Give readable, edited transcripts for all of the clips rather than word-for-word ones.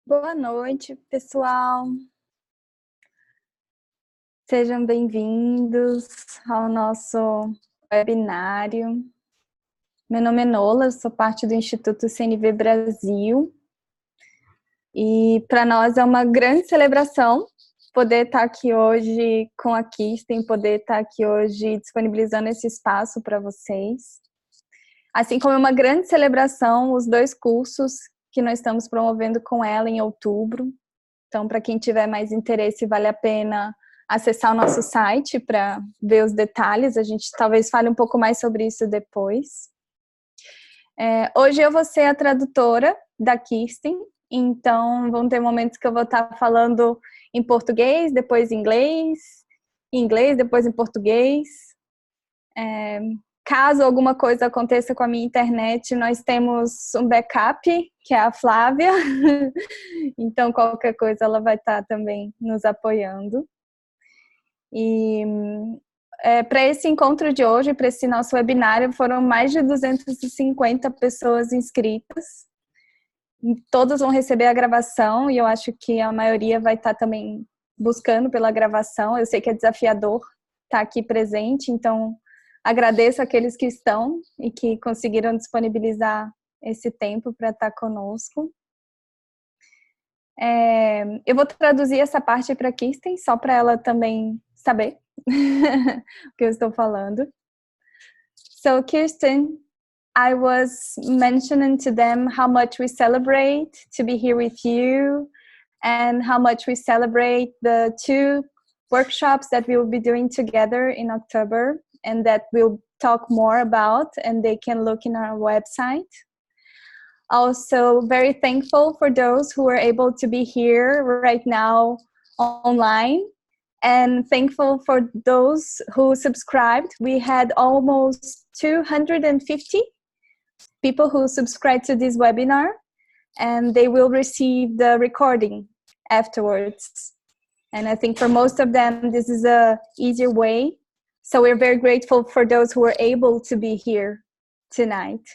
Boa noite, pessoal. Sejam bem-vindos ao nosso webinário. Meu nome é Nola, sou parte do Instituto CNV Brasil. E para nós é uma grande celebração poder estar aqui hoje com a Kirsten, poder estar aqui hoje disponibilizando esse espaço para vocês. Assim como é uma grande celebração os 2 cursos que nós estamos promovendo com ela em outubro. Então, para quem tiver mais interesse, vale a pena acessar o nosso site para ver os detalhes. A gente talvez fale um pouco mais sobre isso depois. Hoje eu vou ser a tradutora da Kirsten, então vão ter momentos que eu vou estar falando em português, depois em inglês, depois em português. Caso alguma coisa aconteça com a minha internet, nós temos um backup, que é a Flávia. Então, qualquer coisa, ela vai estar também nos apoiando. E para esse encontro de hoje, para esse nosso webinário, foram mais de 250 pessoas inscritas. Todas vão receber a gravação e eu acho que a maioria vai estar também buscando pela gravação. Eu sei que é desafiador estar aqui presente, então agradeço aqueles que estão e que conseguiram disponibilizar esse tempo para estar conosco. Eu vou traduzir essa parte para a Kirsten, só para ela também saber o que eu estou falando. So, Kirsten, I was mentioning to them how much we celebrate to be here with you and how much we celebrate the 2 workshops that we will be doing together in October and that we'll talk more about, and they can look in our website. Also, very thankful for those who were able to be here right now online, and thankful for those who subscribed. We had almost 250 people who subscribed to this webinar, and they will receive the recording afterwards. And I think for most of them, this is an easier way. So we're very grateful for those who were able to be here tonight.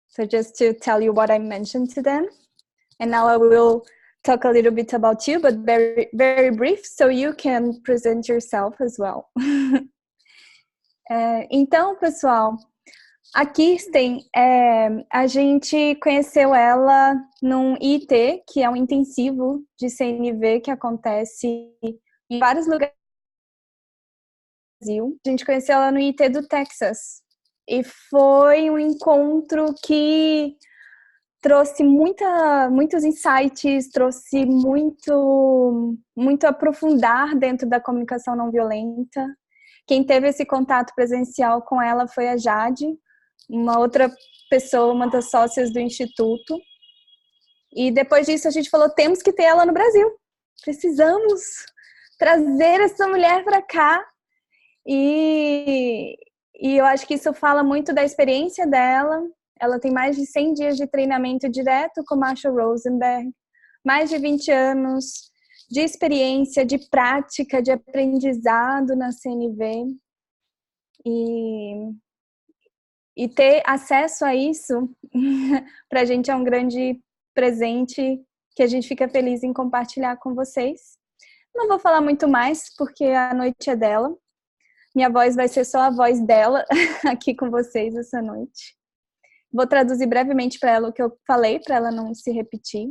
So just to tell you what I mentioned to them. And now I will talk a little bit about you, but very, very brief, so you can present yourself as well. Então, pessoal, a Kirsten, a gente conheceu ela num IT, que é um intensivo de CNV que acontece em vários lugares do Brasil. A gente conheceu ela no IT do Texas. E foi um encontro que trouxe muitos insights, trouxe muito aprofundar dentro da comunicação não violenta. Quem teve esse contato presencial com ela foi a Jade, uma outra pessoa, uma das sócias do Instituto. E depois disso a gente falou, temos que ter ela no Brasil. Precisamos trazer essa mulher para cá. E eu acho que isso fala muito da experiência dela. Ela tem mais de 100 dias de treinamento direto com Marshall Rosenberg, mais de 20 anos de experiência, de prática, de aprendizado na CNV. E ter acesso a isso, para a gente é um grande presente que a gente fica feliz em compartilhar com vocês. Não vou falar muito mais, porque a noite é dela. Minha voz vai ser só a voz dela aqui com vocês essa noite. Vou traduzir brevemente para ela o que eu falei, para ela não se repetir.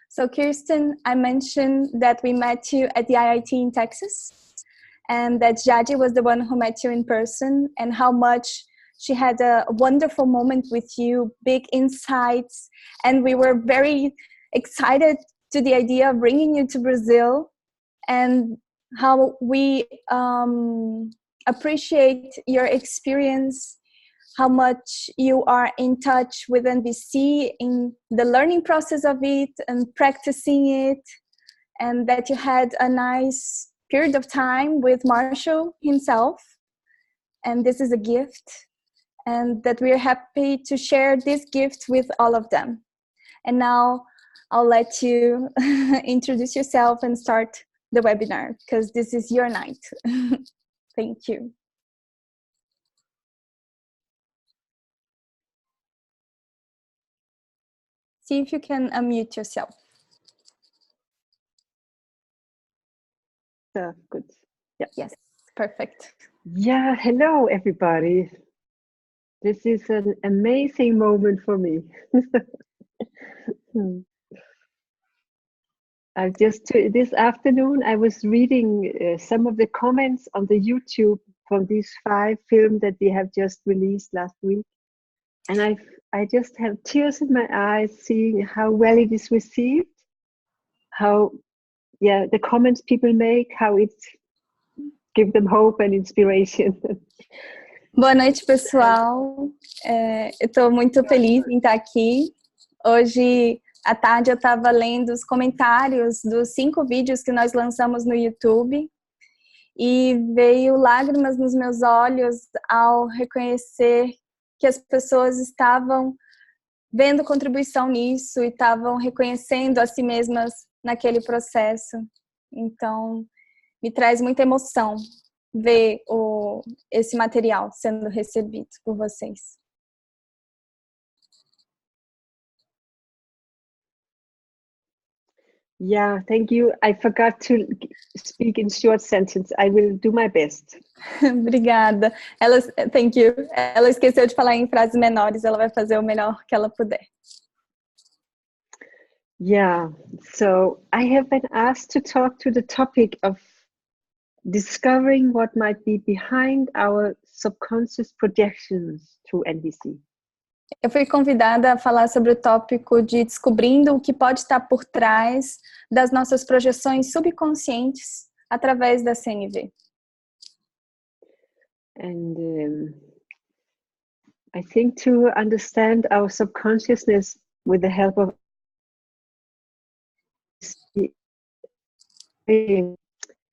So, Kirsten, I mentioned that we met you at the IIT in Texas, and that Jadi was the one who met you in person, and how much she had a wonderful moment with you, big insights, and we were very excited to the idea of bringing you to Brazil, and how we appreciate your experience, how much you are in touch with NVC in the learning process of it and practicing it, and that you had a nice period of time with Marshall himself, and this is a gift, and that we're happy to share this gift with all of them. And now I'll let you introduce yourself and start the webinar, because this is your night. Thank you. see if you can unmute yourself. Good. Yeah. Yes, perfect. Yeah, hello everybody. This is an amazing moment for me. This afternoon I was reading some of the comments on the YouTube from these 5 films that we have just released last week, and I just have tears in my eyes seeing how well it is received, how the comments people make, how it give them hope and inspiration. Boa noite, pessoal. Eu estou muito feliz em estar aqui. Hoje à tarde eu estava lendo os comentários dos 5 vídeos que nós lançamos no YouTube e veio lágrimas nos meus olhos ao reconhecer que as pessoas estavam vendo contribuição nisso e estavam reconhecendo a si mesmas naquele processo. Então, me traz muita emoção ver esse material sendo recebido por vocês. Yeah, thank you. I forgot to speak in short sentence. I will do my best. Obrigada. Thank you. Ela esqueceu de falar em frases menores. Ela vai fazer o melhor que ela puder. Yeah, so I have been asked to talk to the topic of discovering what might be behind our subconscious projections through NVC. Eu fui convidada a falar sobre o tópico de descobrindo o que pode estar por trás das nossas projeções subconscientes através da CNV. And I think to understand our subconsciousness with the help of a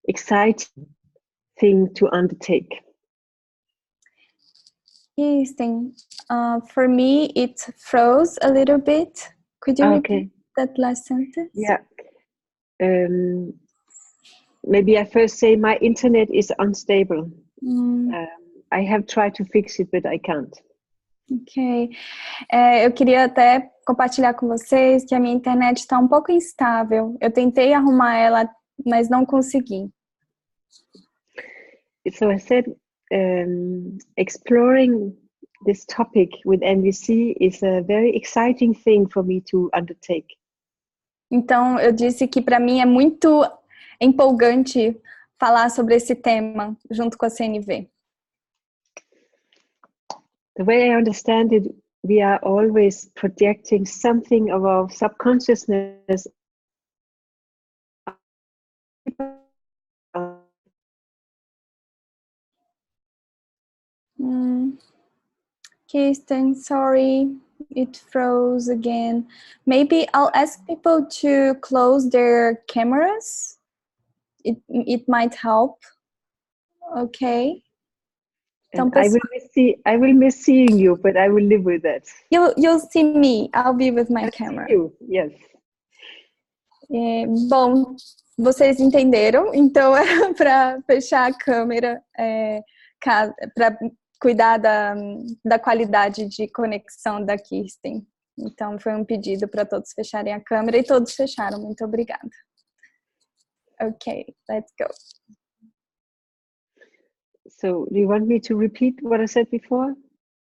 exciting thing to undertake. Kirsten, for me it froze a little bit. Could you repeat that last sentence? Yeah. Maybe I first say my internet is unstable. I have tried to fix it, but I can't. Ok. Eu queria até compartilhar com vocês que a minha internet está um pouco instável. Eu tentei arrumar ela, mas não consegui. So I said, exploring this topic with NVC is a very exciting thing for me to undertake. Então, eu disse que para mim é muito empolgante falar sobre esse tema junto com a CNV. The way I understand it, we are always projecting something of our subconsciousness Kirsten, sorry, it froze again. Maybe I'll ask people to close their cameras. It might help. Okay. Então, I will miss seeing you, but I will live with that. You'll see me. I'll be with my camera. See you. Yes. Bom, vocês entenderam? Então, era para fechar a câmera, para cuidar da qualidade de conexão da Kirsten. Então, foi um pedido para todos fecharem a câmera e todos fecharam. Muito obrigada. Ok, let's go. So, do you want me to repeat what I said before?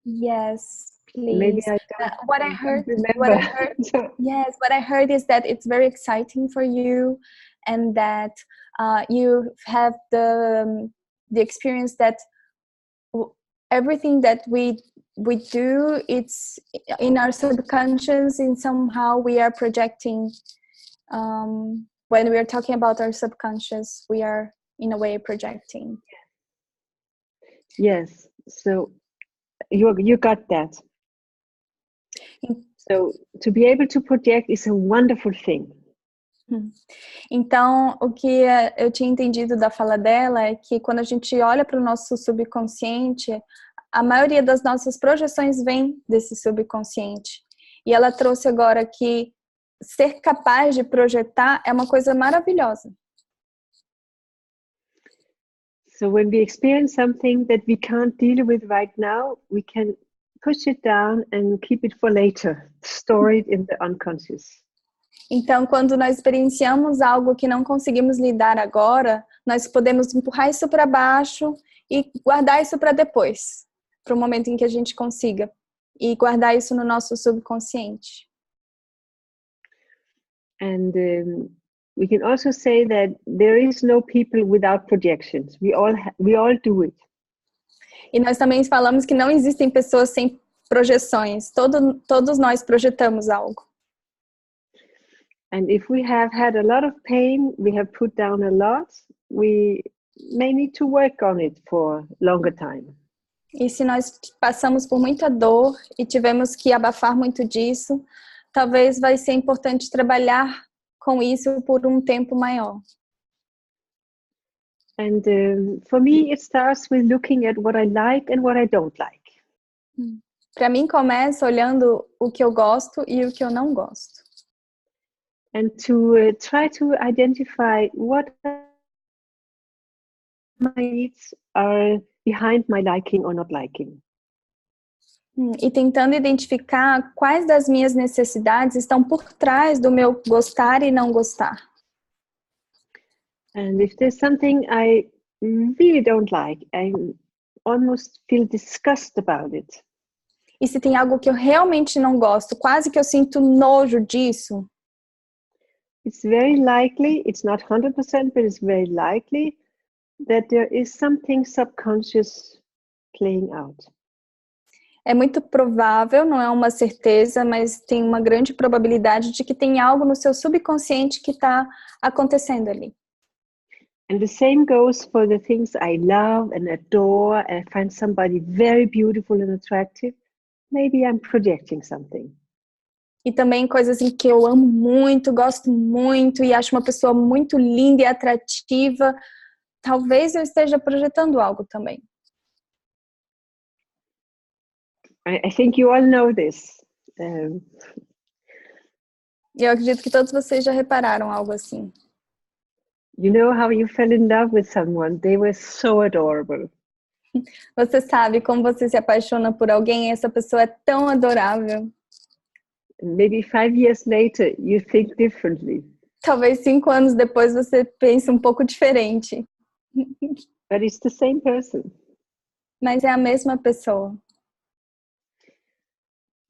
Yes, please. Maybe I don't. What I heard is that it's very exciting for you, and that you have the experience that everything that we do, it's in our subconscious, and somehow we are projecting. When we are talking about our subconscious, we are in a way projecting. Yes, so you got that. So to be able to project is a wonderful thing. Então, o que eu tinha entendido da fala dela é que quando a gente olha para o nosso subconsciente, a maioria das nossas projeções vem desse subconsciente. E ela trouxe agora que ser capaz de projetar é uma coisa maravilhosa. So when we experience something that we can't deal with right now, we can push it down and keep it for later. Store it in the unconscious. Então, quando nós experienciamos algo que não conseguimos lidar agora, nós podemos empurrar isso para baixo e guardar isso para depois, para o momento em que a gente consiga, e guardar isso no nosso subconsciente. And we can also say that there is no people without projections. We all do it. E nós também falamos que não existem pessoas sem projeções. Todos nós projetamos algo. And if we have had a lot of pain, we have put down a lot, we may need to work on it for longer time. E se nós passamos por muita dor e tivemos que abafar muito disso, talvez vai ser importante trabalhar com isso por um tempo maior. And for me, it starts with looking at what I like and what I don't like. Para mim, começa olhando o que eu gosto e o que eu não gosto. And to try to identify what my needs are behind my liking or not liking. E tentando identificar quais das minhas necessidades estão por trás do meu gostar e não gostar. And if there's something I really don't like, I almost feel disgust about it. E se tem algo que eu realmente não gosto, quase que eu sinto nojo disso, It's very likely, it's not 100%, but it's very likely that there is something subconscious playing out. é muito provável, não é uma certeza, mas tem uma grande probabilidade de que tem algo no seu subconsciente que está acontecendo ali. And the same goes for the things I love and adore, and I find somebody very beautiful and attractive. Maybe I'm projecting something. E também coisas em que eu amo muito, gosto muito e acho uma pessoa muito linda e atrativa. Talvez eu esteja projetando algo também. I think you all know this. Eu acredito que todos vocês já repararam algo assim. You know how you fell in love with someone? They were so adorable. Você sabe como você se apaixona por alguém e essa pessoa é tão adorável. Maybe 5 years later, you think differently. Talvez 5 anos depois você pense um pouco diferente. But it's the same person. Mas é a mesma pessoa.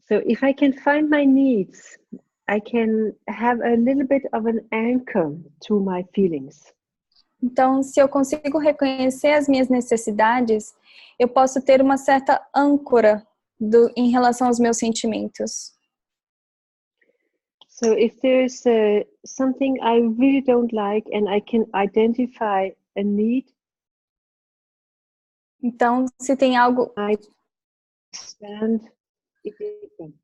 So if I can find my needs, I can have a little bit of an anchor to my feelings. Então, se eu consigo reconhecer as minhas necessidades, eu posso ter uma certa âncora em relação aos meus sentimentos. So if there's something I really don't like and I can identify a need, então, se tem algo... I understand it.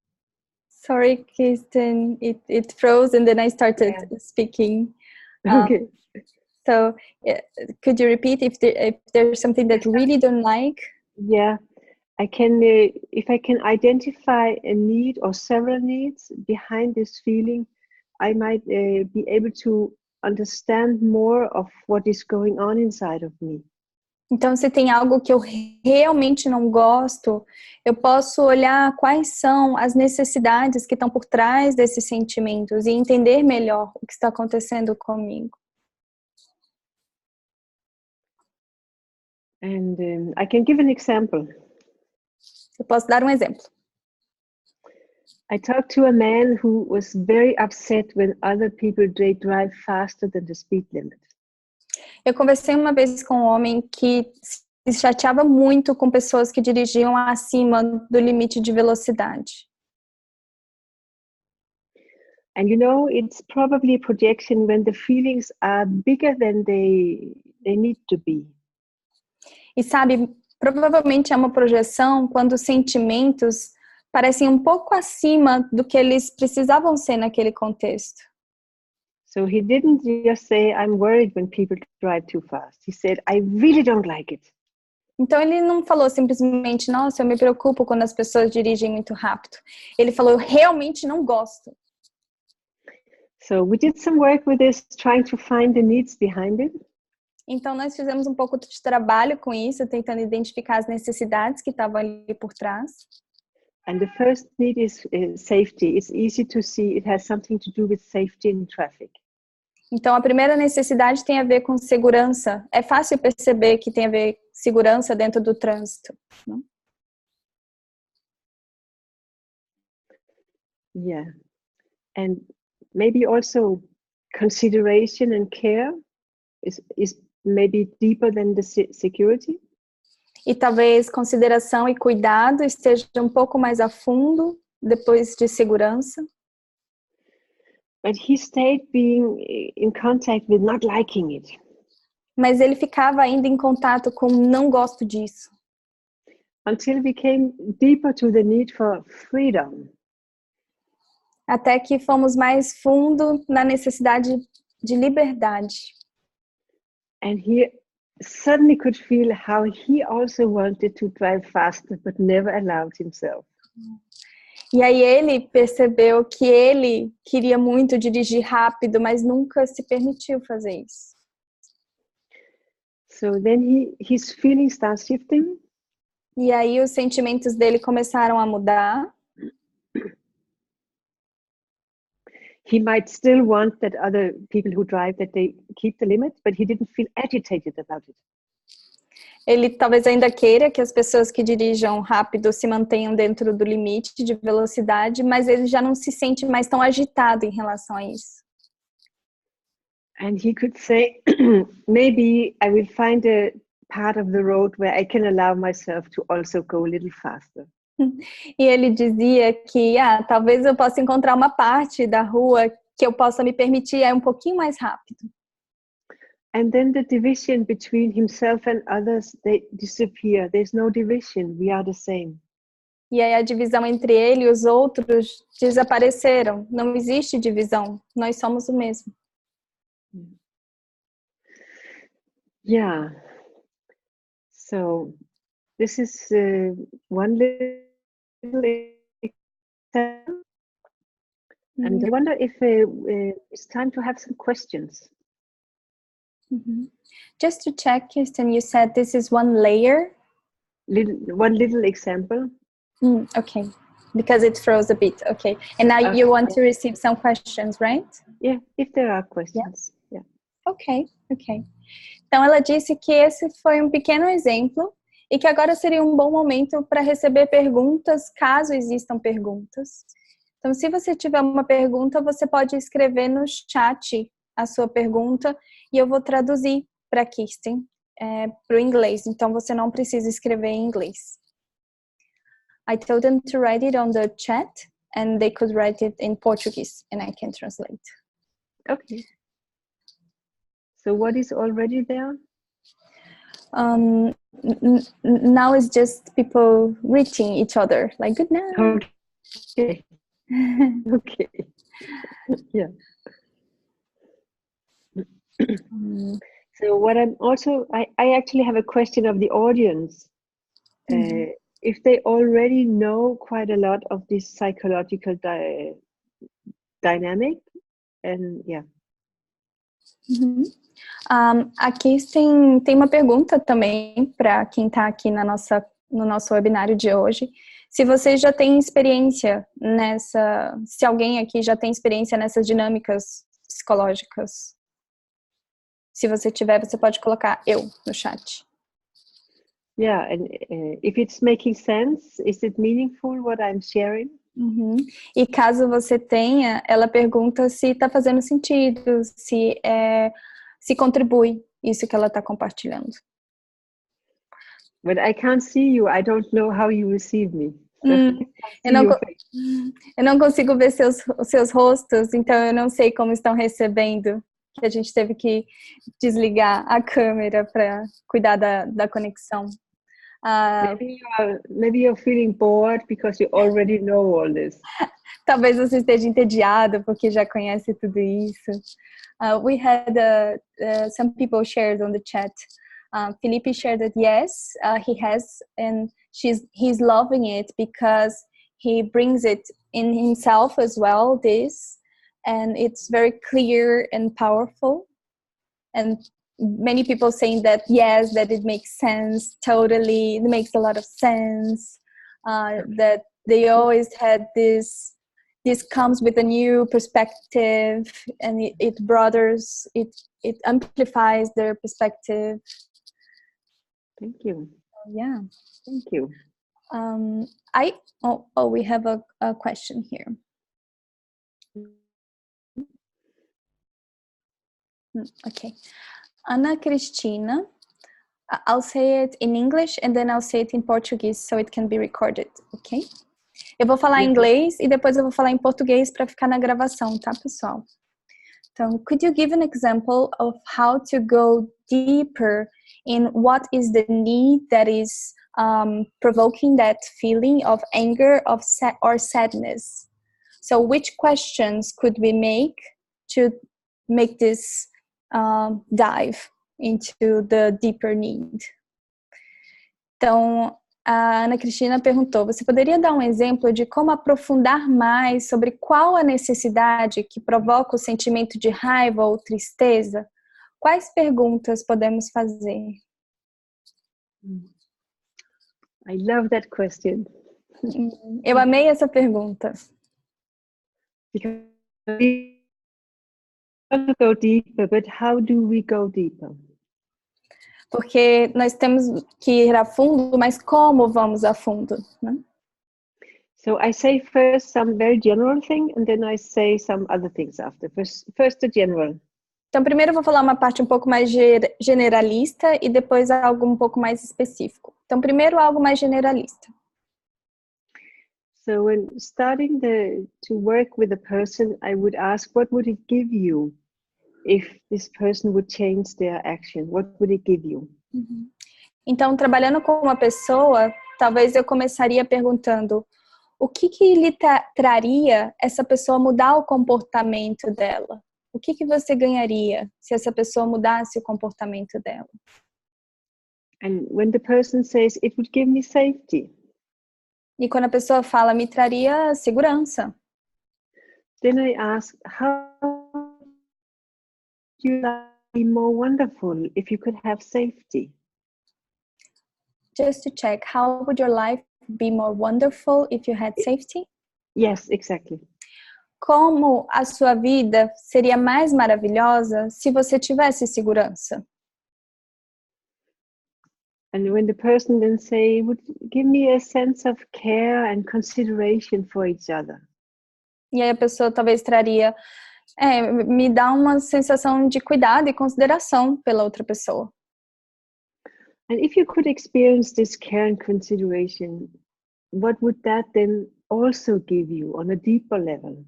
Sorry, Kirsten, it froze and then I started speaking. Okay. So, could you repeat if there's something that you really don't like? Yeah, I can, if I can identify a need or several needs behind this feeling, I might be able to understand more of what is going on inside of me. Então, se tem algo que eu realmente não gosto, eu posso olhar quais são as necessidades que estão por trás desses sentimentos e entender melhor o que está acontecendo comigo. And I can give an example. Eu posso dar um exemplo. I talked to a man who was very upset when other people drive faster than the speed limit. Eu conversei uma vez com um homem que se chateava muito com pessoas que dirigiam acima do limite de velocidade. And you know, it's probably a projection when the feelings are bigger than they need to be. E sabe, provavelmente é uma projeção quando os sentimentos parecem um pouco acima do que eles precisavam ser naquele contexto. So he didn't just say, I'm worried when people drive too fast. He said, I really don't like it. Então ele não falou simplesmente, nossa, eu me preocupo quando as pessoas dirigem muito rápido. Ele falou, eu realmente não gosto. So we did some work with this, trying to find the needs behind it. Então nós fizemos um pouco de trabalho com isso, tentando identificar as necessidades que estavam ali por trás. And the first need is safety. It's easy to see it has something to do with safety in traffic. Então, a primeira necessidade tem a ver com segurança. É fácil perceber que tem a ver com segurança dentro do trânsito, não? Yeah. And maybe also consideration and care is maybe deeper than the security. E talvez consideração e cuidado esteja um pouco mais a fundo depois de segurança. But he stayed being in contact with not liking it. Mas ele ficava ainda em contato com não gosto disso. Until we came deeper to the need for freedom. Até que fomos mais fundo na necessidade de liberdade. And he suddenly could feel how he also wanted to drive faster, but never allowed himself. E aí ele percebeu que ele queria muito dirigir rápido, mas nunca se permitiu fazer isso. So then his feelings start shifting. E aí os sentimentos dele começaram a mudar. He might still want that other people who drive, that they keep the limit, but he didn't feel agitated about it. Ele talvez ainda queira que as pessoas que dirijam rápido se mantenham dentro do limite de velocidade, mas ele já não se sente mais tão agitado em relação a isso. And he could say, maybe I will find a part of the road where I can allow myself to also go a little faster. E ele dizia que talvez eu possa encontrar uma parte da rua que eu possa me permitir ir um pouquinho mais rápido. And then the division between himself and others, they disappear. There's no division. We are the same. E aí a divisão entre ele e os outros desapareceram. Não existe divisão. Nós somos o mesmo. Yeah. So this is one little example. And I wonder if it's time to have some questions. Just to check, Kirsten, you said this is one layer? One little example. Okay, because it froze a bit. Okay, and now you want to receive some questions, right? Yeah, if there are questions. Yeah. Ok. Então ela disse que esse foi um pequeno exemplo e que agora seria um bom momento para receber perguntas, caso existam perguntas. Então, se você tiver uma pergunta, você pode escrever no chat a sua pergunta e eu vou traduzir para Kirsten, para o inglês. Então, você não precisa escrever em inglês. I told them to write it on the chat and they could write it in Portuguese and I can translate. Okay. So what is already there? Now it's just people greeting each other, like good night. Okay. Okay. Yeah. So what I'm also, I actually have a question of the audience. If they already know quite a lot of this psychological dynamic, and yeah. Aqui tem uma pergunta também para quem está aqui no nosso webinário de hoje. Se vocês já têm experiência se alguém aqui já tem experiência nessas dinâmicas psicológicas. Se você tiver, você pode colocar eu no chat. Yeah, and if it's making sense, is it meaningful what I'm sharing? E caso você tenha, ela pergunta se está fazendo sentido, se contribui isso que ela está compartilhando. But I can't see you. I don't know how you receive me. Eu não consigo ver os seus rostos, então eu não sei como estão recebendo, que a gente teve que desligar a câmera para cuidar da conexão. Maybe you're feeling bored because you already know all this. Talvez você esteja entediado porque já conhece tudo isso. We had some people shared on the chat. Felipe shared that yes, he has, and he's loving it because he brings it in himself as well, this, and it's very clear and powerful. And many people saying that yes, that it makes sense, totally, it makes a lot of sense, that they always had this comes with a new perspective, and it broadens, it amplifies their perspective. Thank you. Yeah. Thank you. We have a question here. Okay. Ana Cristina. I'll say it in English and then I'll say it in Portuguese so it can be recorded, ok? Eu vou falar em inglês e depois eu vou falar em português para ficar na gravação, tá, pessoal? Então, could you give an example of how to go deeper in what is the need that is provoking that feeling of anger or sadness? So, which questions could we make to make this dive into the deeper need? Então, a Ana Cristina perguntou, você poderia dar um exemplo de como aprofundar mais sobre qual a necessidade que provoca o sentimento de raiva ou tristeza? Quais perguntas podemos fazer? I love that question. Eu amei essa pergunta. Because we want to go deeper, but how do we go deeper? Porque nós temos que ir a fundo, mas como vamos a fundo, né? So I say first some very general thing, and then I say some other things after. First the general. Então, primeiro eu vou falar uma parte um pouco mais generalista e depois algo um pouco mais específico. Então, primeiro algo mais generalista. So when starting to work with a person, I would ask, what would it give you if this person would change their action? What would it give you? Então, trabalhando com uma pessoa, talvez eu começaria perguntando o que lhe traria essa pessoa mudar o comportamento dela? O que você ganharia se essa pessoa mudasse o comportamento dela? And when the person says, it would give me safety. E quando a pessoa fala, me traria segurança. Then I ask, how would your life be more wonderful if you could have safety? Just to check, how would your life be more wonderful if you had safety? Yes, exactly. Como a sua vida seria mais maravilhosa se você tivesse segurança? And when the person then say, would give me a sense of care and consideration for each other. E aí a pessoa talvez traria, me dá uma sensação de cuidado e consideração pela outra pessoa. And if you could experience this care and consideration, what would that then also give you on a deeper level?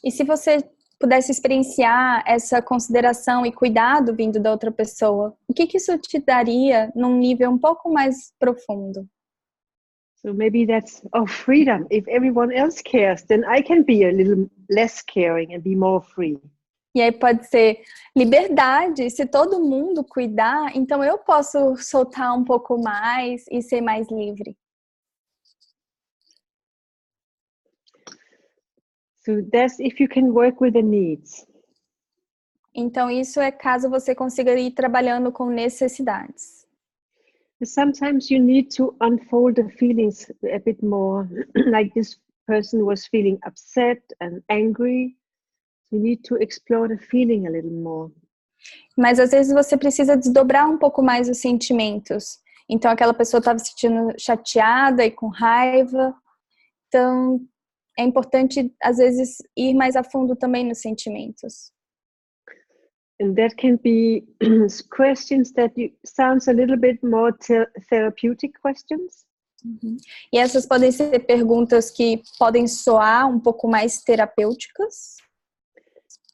E se você pudesse experienciar essa consideração e cuidado vindo da outra pessoa, o que isso te daria num nível um pouco mais profundo? So maybe that's freedom. If everyone else cares, then I can be a little less caring and be more free. E aí pode ser liberdade. Se todo mundo cuidar, então eu posso soltar um pouco mais e ser mais livre. So that's if you can work with the needs. Então isso é caso você consiga ir trabalhando com necessidades. Sometimes you need to unfold the feelings a bit more, like this person was feeling upset and angry. You need to explore the feeling a little more. Mas às vezes você precisa desdobrar um pouco mais os sentimentos. Então aquela pessoa estava se sentindo chateada e com raiva. Então é importante às vezes ir mais a fundo também nos sentimentos. And that can be questions that sounds a little bit more therapeutic questions. E essas podem ser perguntas que podem soar um pouco mais terapêuticas.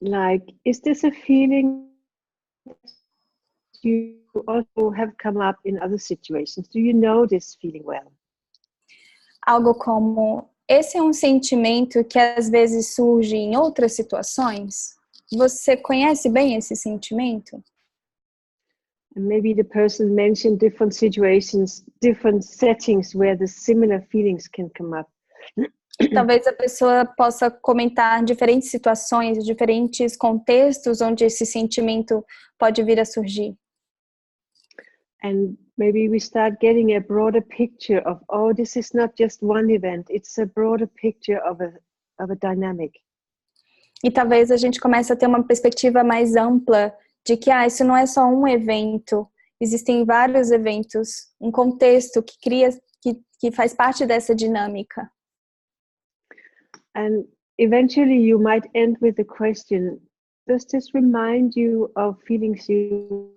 Like, is this a feeling you also have come up in other situations? Do you know this feeling well? Algo como, esse é um sentimento que às vezes surge em outras situações? Você conhece bem esse sentimento? And maybe the person mentioned different situations, different settings where the similar feelings can come up. Talvez a pessoa possa comentar diferentes situações, diferentes contextos onde esse sentimento pode vir a surgir. And maybe we start getting a broader picture of, oh, this is not just one event, it's a broader picture of a dynamic. E talvez a gente comece a ter uma perspectiva mais ampla de que isso não é só um evento, existem vários eventos, um contexto que cria, que faz parte dessa dinâmica. And eventually you might end with the question, does this remind you of feelings you...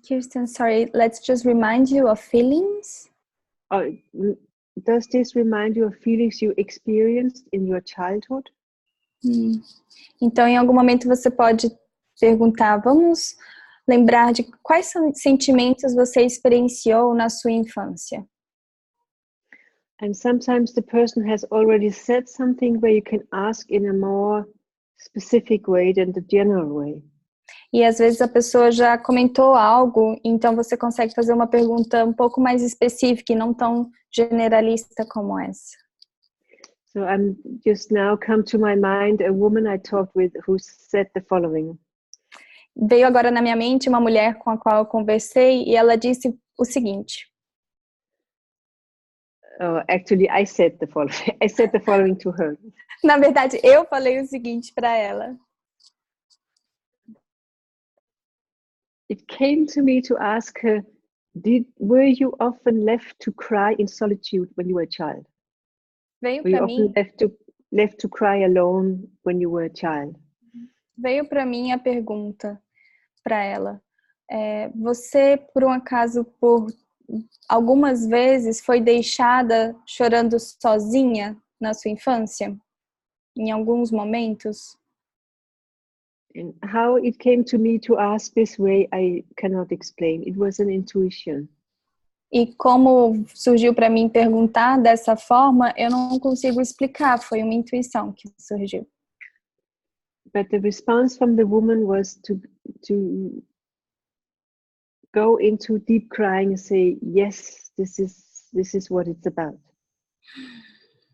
Kirsten, sorry, let's just remind you of feelings. Does this remind you of feelings you experienced in your childhood? Então, em algum momento você pode perguntar, vamos lembrar de quais sentimentos você experienciou na sua infância. And sometimes the person has already said something where you can ask in a more specific way than the general way. E às vezes a pessoa já comentou algo, então você consegue fazer uma pergunta um pouco mais específica e não tão generalista como essa. So I'm just now come to my mind a woman I talked with who said the following. Veio agora na minha mente uma mulher com a qual eu conversei e ela disse o seguinte. Actually, I said the following. I said the following to her. Na verdade, eu falei o seguinte para ela. It came to me to ask her, were you often left to cry in solitude when you were a child? Veio were you para often mim left to cry alone when you were a child? Veio para mim a pergunta para ela. Você, por um acaso, por algumas vezes foi deixada chorando sozinha na sua infância? Em alguns momentos? And how it came to me to ask this way, I cannot explain. It was an intuition. E como surgiu para mim perguntar dessa forma, eu não consigo explicar, foi uma intuição que surgiu. But the response from the woman was to go into deep crying and say, yes, this is what it's about.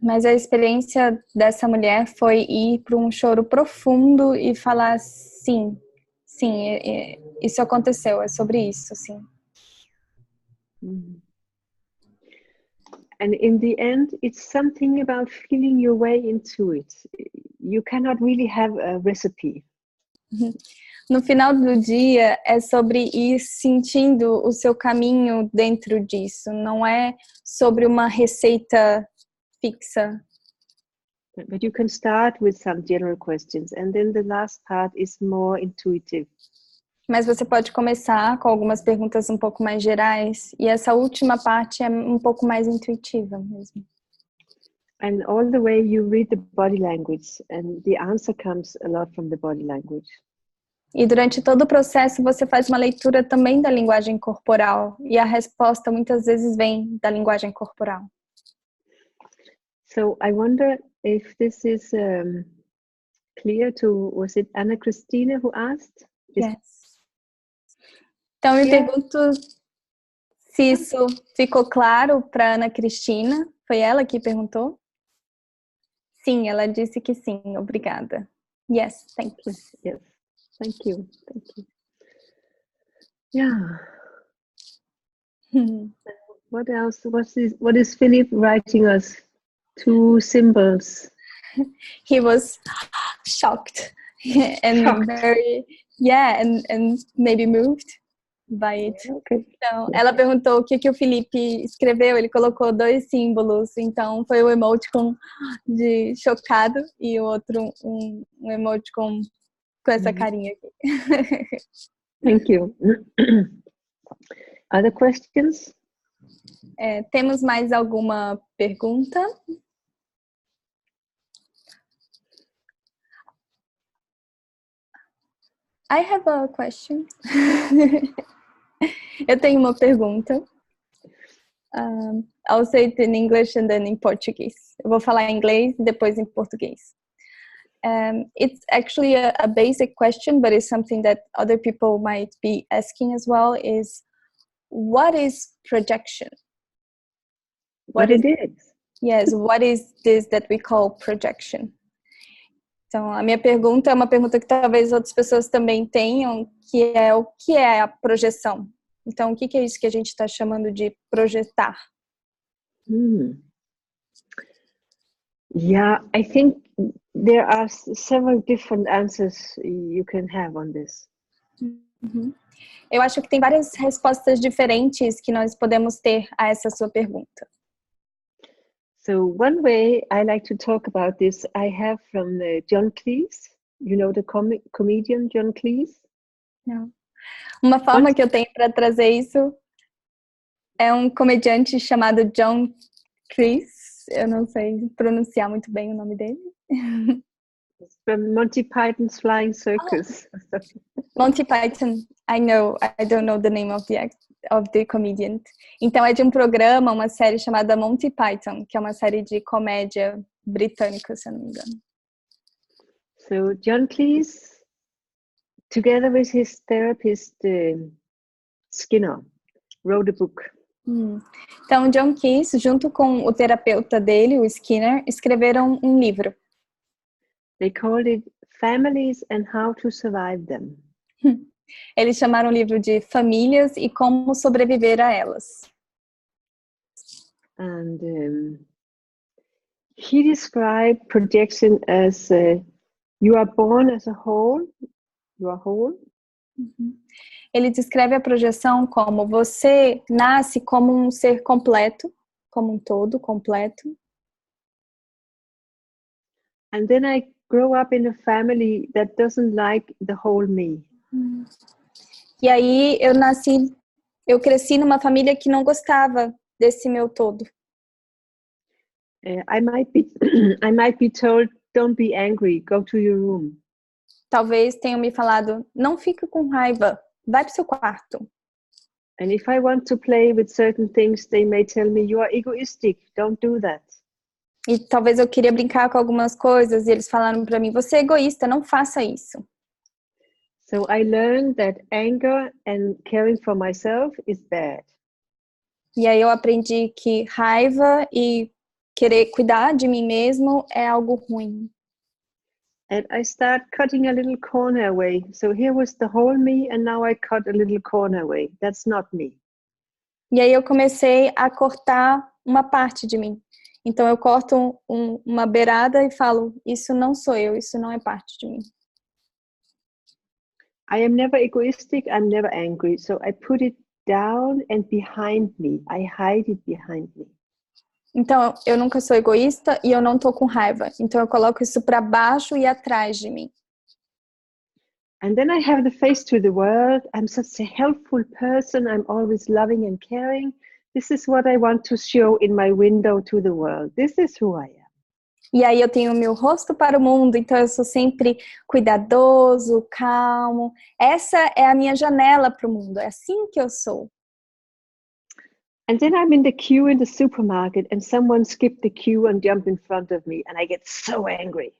Mas a experiência dessa mulher foi ir para um choro profundo e falar sim, isso aconteceu, é sobre isso, sim. And in the end, it's something about feeling your way into it. You cannot really have a recipe. No final do dia, é sobre ir sentindo o seu caminho dentro disso. Não é sobre uma receita fixa. But you can start with some general questions, and then the last part is more intuitive. Mas você pode começar com algumas perguntas um pouco mais gerais, e essa última parte é um pouco mais intuitiva mesmo. And all the way you read the body language, and the answer comes a lot from the body language. E durante todo o processo você faz uma leitura também da linguagem corporal, e a resposta muitas vezes vem da linguagem corporal. So I wonder if this is clear to, was it Anna Christina who asked? Yes. Então eu pergunto se isso ficou claro para Ana Cristina. Foi ela que perguntou? Sim, ela disse que sim, obrigada. Yes, thank you. Yes, thank you. Yeah. What else? What is Philip writing us? 2 symbols. He was shocked and very, and maybe moved by it. Okay. Então, ela perguntou o que o Felipe escreveu, ele colocou 2 símbolos, então foi o emoticon de chocado e o outro um emoticon com essa carinha aqui. Thank you. Other questions? Temos mais alguma pergunta? I have a question. Eu tenho uma pergunta. I'll say it in English and then in Portuguese. Eu vou falar em inglês e depois em português. It's actually a basic question, but it's something that other people might be asking as well, is what is projection? What it is? Yes, what is this that we call projection? Então, a minha pergunta é uma pergunta que talvez outras pessoas também tenham, que é o que é a projeção? Então, o que é isso que a gente está chamando de projetar? Yeah, I think there are several different answers you can have on this. Uhum. Eu acho que tem várias respostas diferentes que nós podemos ter a essa sua pergunta. So one way I like to talk about this, I have from John Cleese. You know the comedian John Cleese? Não. Uma forma que eu tenho para trazer isso é um comediante chamado John Cleese. Eu não sei pronunciar muito bem o nome dele. From Monty Python's Flying Circus. Monty Python, I know, I don't know the name of the comedian. Então é de um programa, uma série chamada Monty Python, que é uma série de comédia britânica, se eu não me engano. So John Cleese, together with his therapist Skinner, wrote a book. Então John Cleese, junto com o terapeuta dele, o Skinner, escreveram um livro. They called it Families and How to Survive Them. Eles chamaram o livro de Famílias e Como Sobreviver a Elas. And he described projection as you are born as a whole, you are whole. Ele descreve a projeção como você nasce como um ser completo, como um todo, completo. And then I grow up in a family that doesn't like the whole me. E aí eu cresci numa família que não gostava desse meu todo. I might be told, don't be angry, go to your room. Talvez tenham me falado, não fique com raiva, vai pro seu quarto. And if I want to play with certain things, they may tell me, you are egoistic, don't do that. E talvez eu queria brincar com algumas coisas e eles falaram para mim, você é egoísta, não faça isso. So I learned that anger and caring for myself is bad. E aí eu aprendi que raiva e querer cuidar de mim mesmo é algo ruim. And I start cutting a little corner away. So here was the whole me, and now I cut a little corner away. That's not me. E aí eu comecei a cortar uma parte de mim. Então eu corto uma beirada e falo, isso não sou eu, isso não é parte de mim. I am never egoistic, I'm never angry. So I put it down and behind me. I hide it behind me. Então eu nunca sou egoísta e eu não tô com raiva. Então eu coloco isso para baixo e atrás de mim. And then I have the face to the world. I'm such a helpful person. I'm always loving and caring. This is what I want to show in my window to the world. This is who I am. E aí eu tenho o meu rosto para o mundo, então eu sou sempre cuidadoso, calmo. Essa é a minha janela para o mundo, é assim que eu sou. And then I'm in the queue in the supermarket and someone skipped the queue and jumped in front of me and I get so angry.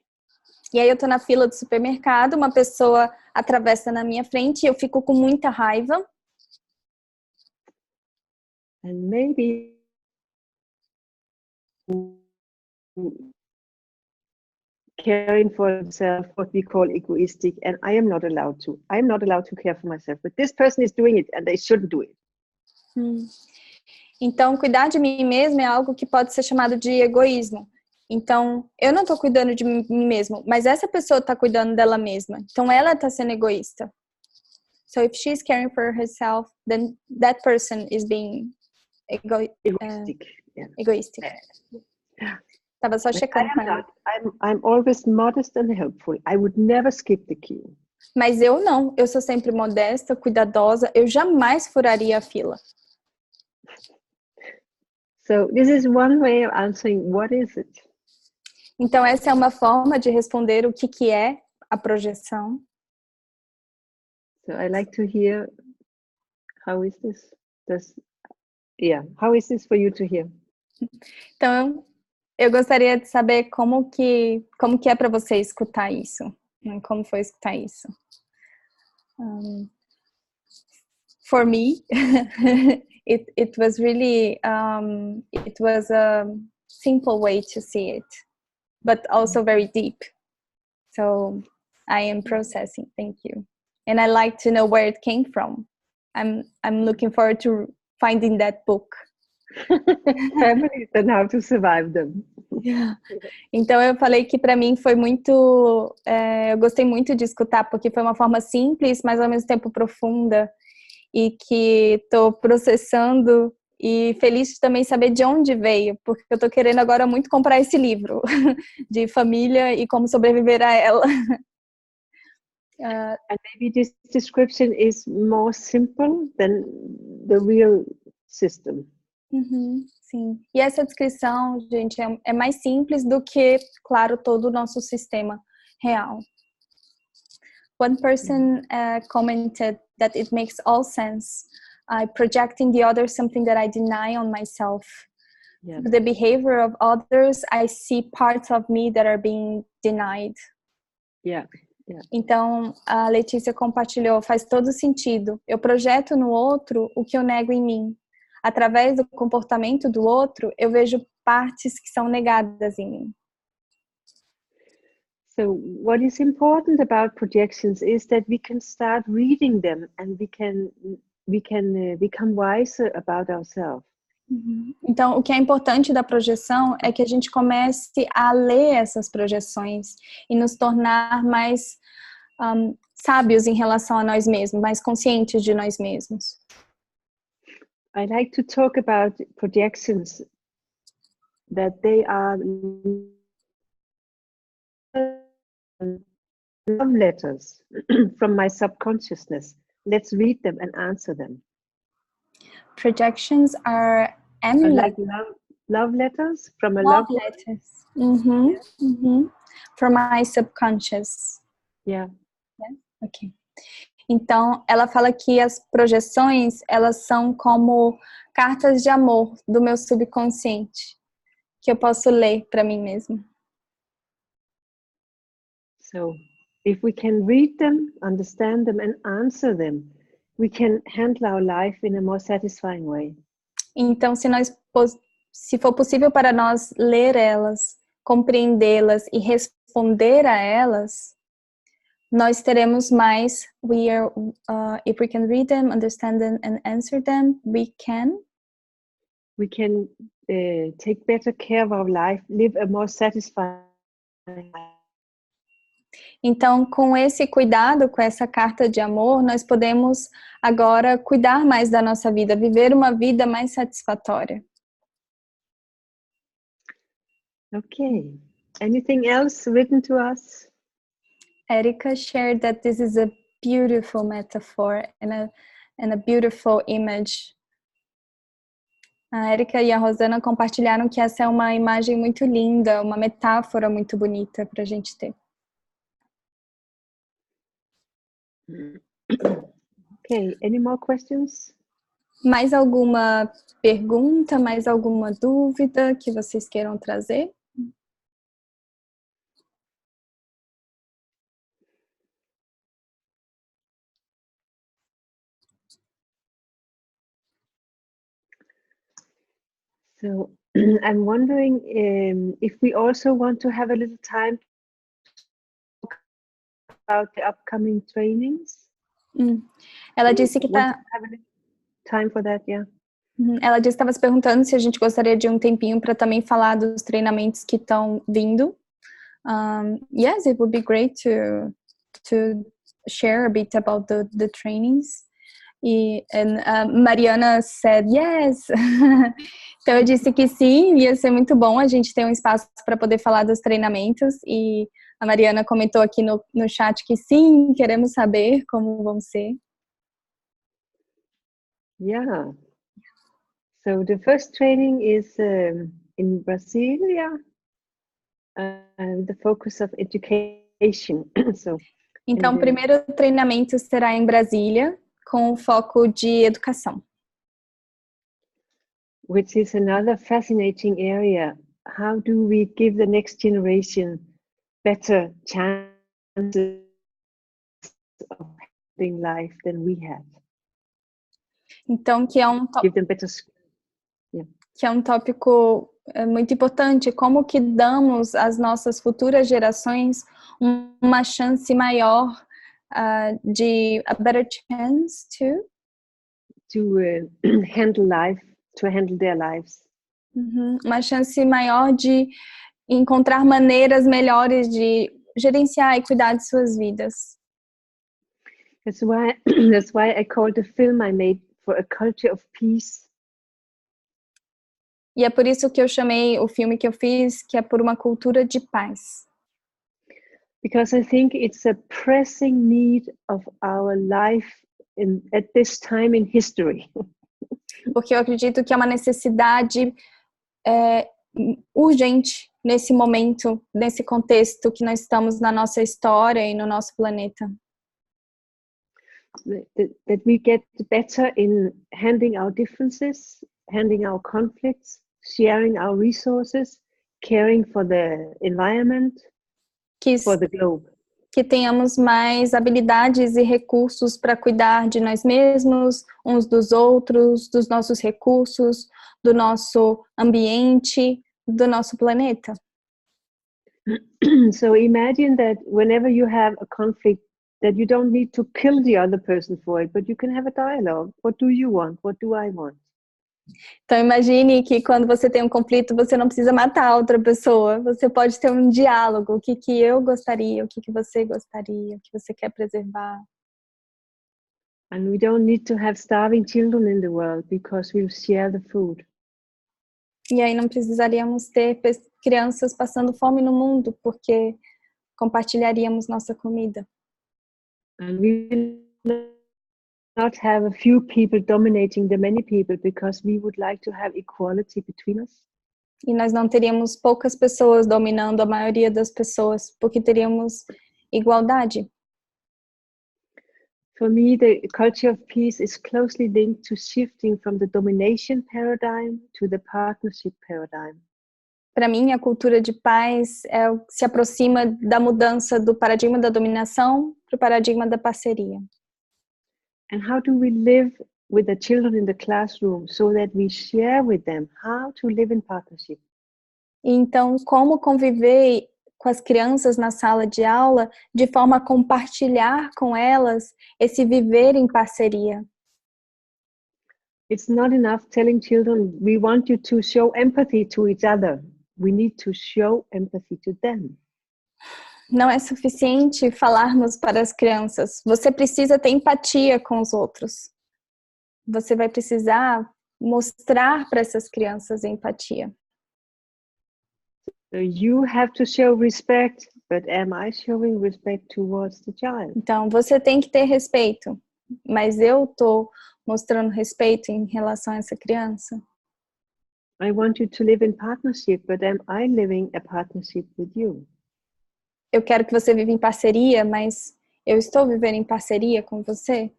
E aí eu tô na fila do supermercado, uma pessoa atravessa na minha frente e eu fico com muita raiva. And maybe caring for himself, what we call egoistic, and I am not allowed to. I am not allowed to care for myself, but this person is doing it and they shouldn't do it. Então, cuidar de mim mesmo é algo que pode ser chamado de egoísmo. Então, eu não tô cuidando de mim mesmo, mas essa pessoa tá cuidando dela mesma. Então, ela tá sendo egoísta. So, if she's caring for herself, then that person is being Egoistic. egoistic. Tava só checando com ela. I'm always modest and helpful. I would never skip the queue. Mas eu não. Eu sou sempre modesta, cuidadosa. Eu jamais furaria a fila. So this is one way of answering what is it. Então essa é uma forma de responder o que é a projeção. So I like to hear how is this? How is this for you to hear? Então eu gostaria de saber como que é para você escutar isso. Como foi escutar isso? For me, it was really it was a simple way to see it, but also very deep. So I am processing. Thank you. And I like to know where it came from. I'm looking forward to finding that book. Families and how to survive them. Yeah. Então eu falei que para mim foi muito, eu gostei muito de escutar, porque foi uma forma simples, mas ao mesmo tempo profunda, e que estou processando e feliz de também saber de onde veio, porque eu estou querendo agora muito comprar esse livro de família e como sobreviver a ela. And maybe this description is more simple than the real system. Sim. E essa descrição, gente, é mais simples do que, claro, todo o nosso sistema real. One person commented that it makes all sense. I projecting the other something that I deny on myself. Yeah. The behavior of others, I see parts of me that are being denied. Yeah. Yeah. Então, a Letícia compartilhou, faz todo sentido. Eu projeto no outro o que eu nego em mim. Através do comportamento do outro, eu vejo partes que são negadas em mim. So what is important about projections is that we can start reading them and we can become wiser about ourselves. Então, o que é importante da projeção é que a gente comece a ler essas projeções e nos tornar mais sábios em relação a nós mesmos, mais conscientes de nós mesmos. I like to talk about projections, that they are love letters from my subconsciousness. Let's read them and answer them. Projections are like love letters from a love letters. From my subconscious. Yeah. Okay. Então, ela fala que as projeções, elas são como cartas de amor do meu subconsciente, que eu posso ler para mim mesma. So, if we can read them, understand them and answer them, we can handle our life in a more satisfying way. Então, se for possível para nós ler elas, compreendê-las e responder a elas, nós teremos mais, if we can read them, understand them and answer them, we can take better care of our life, live a more satisfying life. Então, com esse cuidado, com essa carta de amor, nós podemos agora cuidar mais da nossa vida, viver uma vida mais satisfatória. Okay. Anything else written to us? Erica shared that this is a beautiful metaphor and a beautiful image. A Erica e a Rosana compartilharam que essa é uma imagem muito linda, uma metáfora muito bonita para a gente ter. Okay, any more questions? Mais alguma pergunta, mais alguma dúvida que vocês queiram trazer? So I'm wondering if we also want to have a little time to talk about the upcoming trainings. Ela disse que time for that, yeah. Ela disse que estava se perguntando se a gente gostaria de um tempinho para também falar dos treinamentos que estão vindo. Yes, it would be great to share a bit about the trainings. And Mariana said yes. Então eu disse que sim, ia ser muito bom a gente ter um espaço para poder falar dos treinamentos, e a Mariana comentou aqui no chat que sim, queremos saber como vão ser. Yeah. So the first training is in Brasilia, the focus of education. Então, o primeiro treinamento será em Brasília, com foco de educação. Which is another fascinating area. How do we give the next generation better chances of having life than we had? Então, que é um give them better. Yeah. que é um tópico muito importante, como que damos às nossas futuras gerações uma chance maior de a better chance to handle life, to handle their lives. Uma chance maior de encontrar maneiras melhores de gerenciar e cuidar de suas vidas. That's why I called the film I made for a culture of peace. E é por isso que eu chamei o filme que eu fiz, que é por uma cultura de paz. Because I think it's a pressing need of our life at this time in history. Porque eu acredito que é uma necessidade urgente nesse momento, nesse contexto que nós estamos na nossa história e no nosso planeta. That we get better in handling our differences, handling our conflicts, sharing our resources, caring for the environment, for the globe. Que tenhamos mais habilidades e recursos para cuidar de nós mesmos, uns dos outros, dos nossos recursos, do nosso ambiente, do nosso planeta. So imagine that whenever you have a conflict, that you don't need to kill the other person for it, but you can have a dialogue. What do you want? What do I want? Então imagine que quando você tem um conflito, você não precisa matar a outra pessoa. Você pode ter um diálogo. O que eu gostaria, o que você gostaria, o que você quer preservar. And we don't need to have starving children in the world because we'll share the food. E aí não precisaríamos ter crianças passando fome no mundo, porque compartilharíamos nossa comida. And we will not have a few people dominating the many people because we would like to have equality between us. E nós não teríamos poucas pessoas dominando a maioria das pessoas, porque teríamos igualdade. For me, the culture of peace is closely linked to shifting from the domination paradigm to the partnership paradigm. Para mim, a cultura de paz se aproxima da mudança do paradigma da dominação para o paradigma da parceria. And how do we live with the children in the classroom so that we share with them how to live in partnership? Então, como conviver com as crianças na sala de aula de forma a compartilhar com elas esse viver em parceria? It's not enough telling children, we want you to show empathy to each other. We need to show empathy to them. Não é suficiente falarmos para as crianças. Você precisa ter empatia com os outros. Você vai precisar mostrar para essas crianças empatia. So you have to show respect, but am I showing respect towards the child? Então, você tem que ter respeito, mas eu estou mostrando respeito em relação a essa criança? I want you to live in partnership, but am I living a partnership with you? Eu quero que você viva em parceria, mas eu estou vivendo em parceria com você?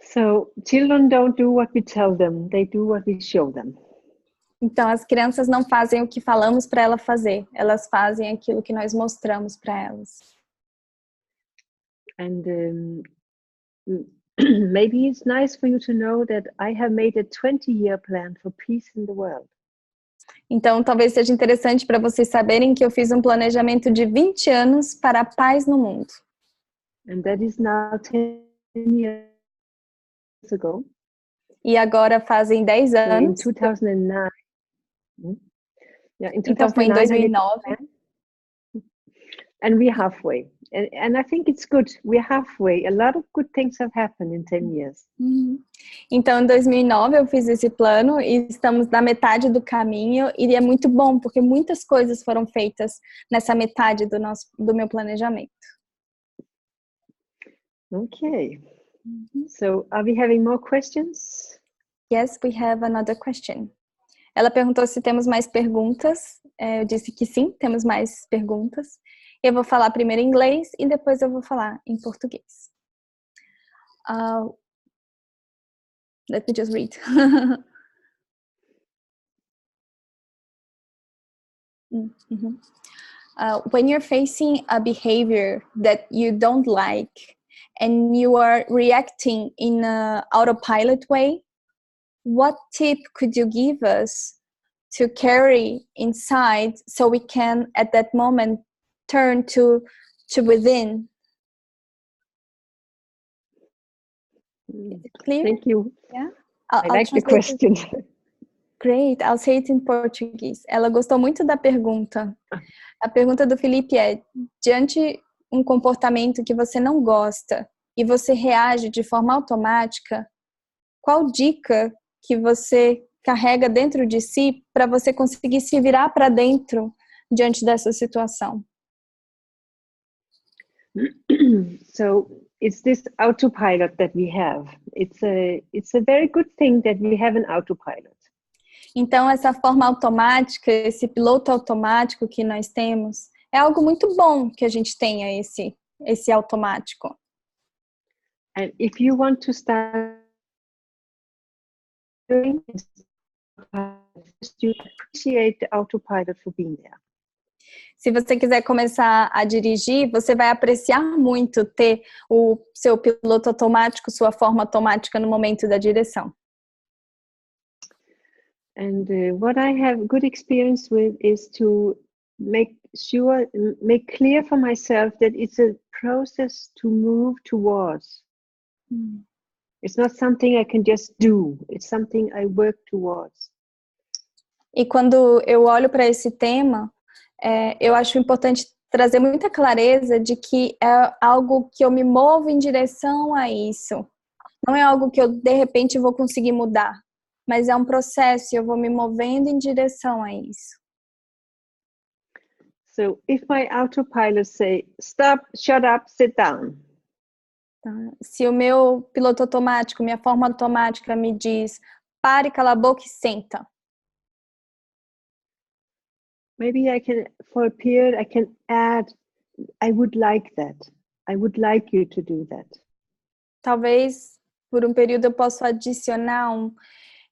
So children don't do what we tell them, they do what we show them. Então, as crianças não fazem o que falamos para elas fazer, elas fazem aquilo que nós mostramos para elas. And maybe it's nice for you to know that I have made a 20-year plan for peace in the world. Então, talvez seja interessante para vocês saberem que eu fiz um planejamento de 20 anos para a paz no mundo. And that is now 10 years ago. E agora fazem 10 anos. So in 2009. Yeah, in 2009, então foi em 2009. And we're halfway. And I think it's good. We're halfway. A lot of good things have happened in 10 years. Então, em 2009 eu fiz esse plano e estamos na metade do caminho e é muito bom porque muitas coisas foram feitas nessa metade do meu planejamento. Okay. So, are we having more questions? Yes, we have another question. Ela perguntou se temos mais perguntas. Eu disse que sim, temos mais perguntas. Eu vou falar primeiro em inglês e depois eu vou falar em português. Let me just read. When you're facing a behavior that you don't like and you are reacting in an autopilot way, what tip could you give us to carry inside so we can, at that moment, turn to within? Is it clear? Thank you. Yeah? I like the question. Great, I'll say it in Portuguese. Ela gostou muito da pergunta. A pergunta do Felipe é: diante um comportamento que você não gosta e você reage de forma automática, qual dica que você carrega dentro de si para você conseguir se virar para dentro diante dessa situação? So it's this autopilot that we have. It's a very good thing that we have an autopilot. Então, essa forma automática, esse piloto automático que nós temos, é algo muito bom que a gente tenha esse automático. And if you want to start doing this, you appreciate the autopilot for being there. Se você quiser começar a dirigir, você vai apreciar muito ter o seu piloto automático, sua forma automática no momento da direção. And what I have good experience with is to make clear for myself that it's a process to move towards. It's not something I can just do. It's something I work towards. E quando eu olho para esse tema, eu acho importante trazer muita clareza de que é algo que eu me movo em direção a isso. Não é algo que eu, de repente, vou conseguir mudar, mas é um processo e eu vou me movendo em direção a isso. So, if my autopilot say, stop, shut up, sit down. Tá? Se o meu piloto automático, minha forma automática me diz, pare, cala a boca e senta. Maybe I can, for a period, I can add, I would like that. I would like you to do that. Talvez, por um período, eu possa adicionar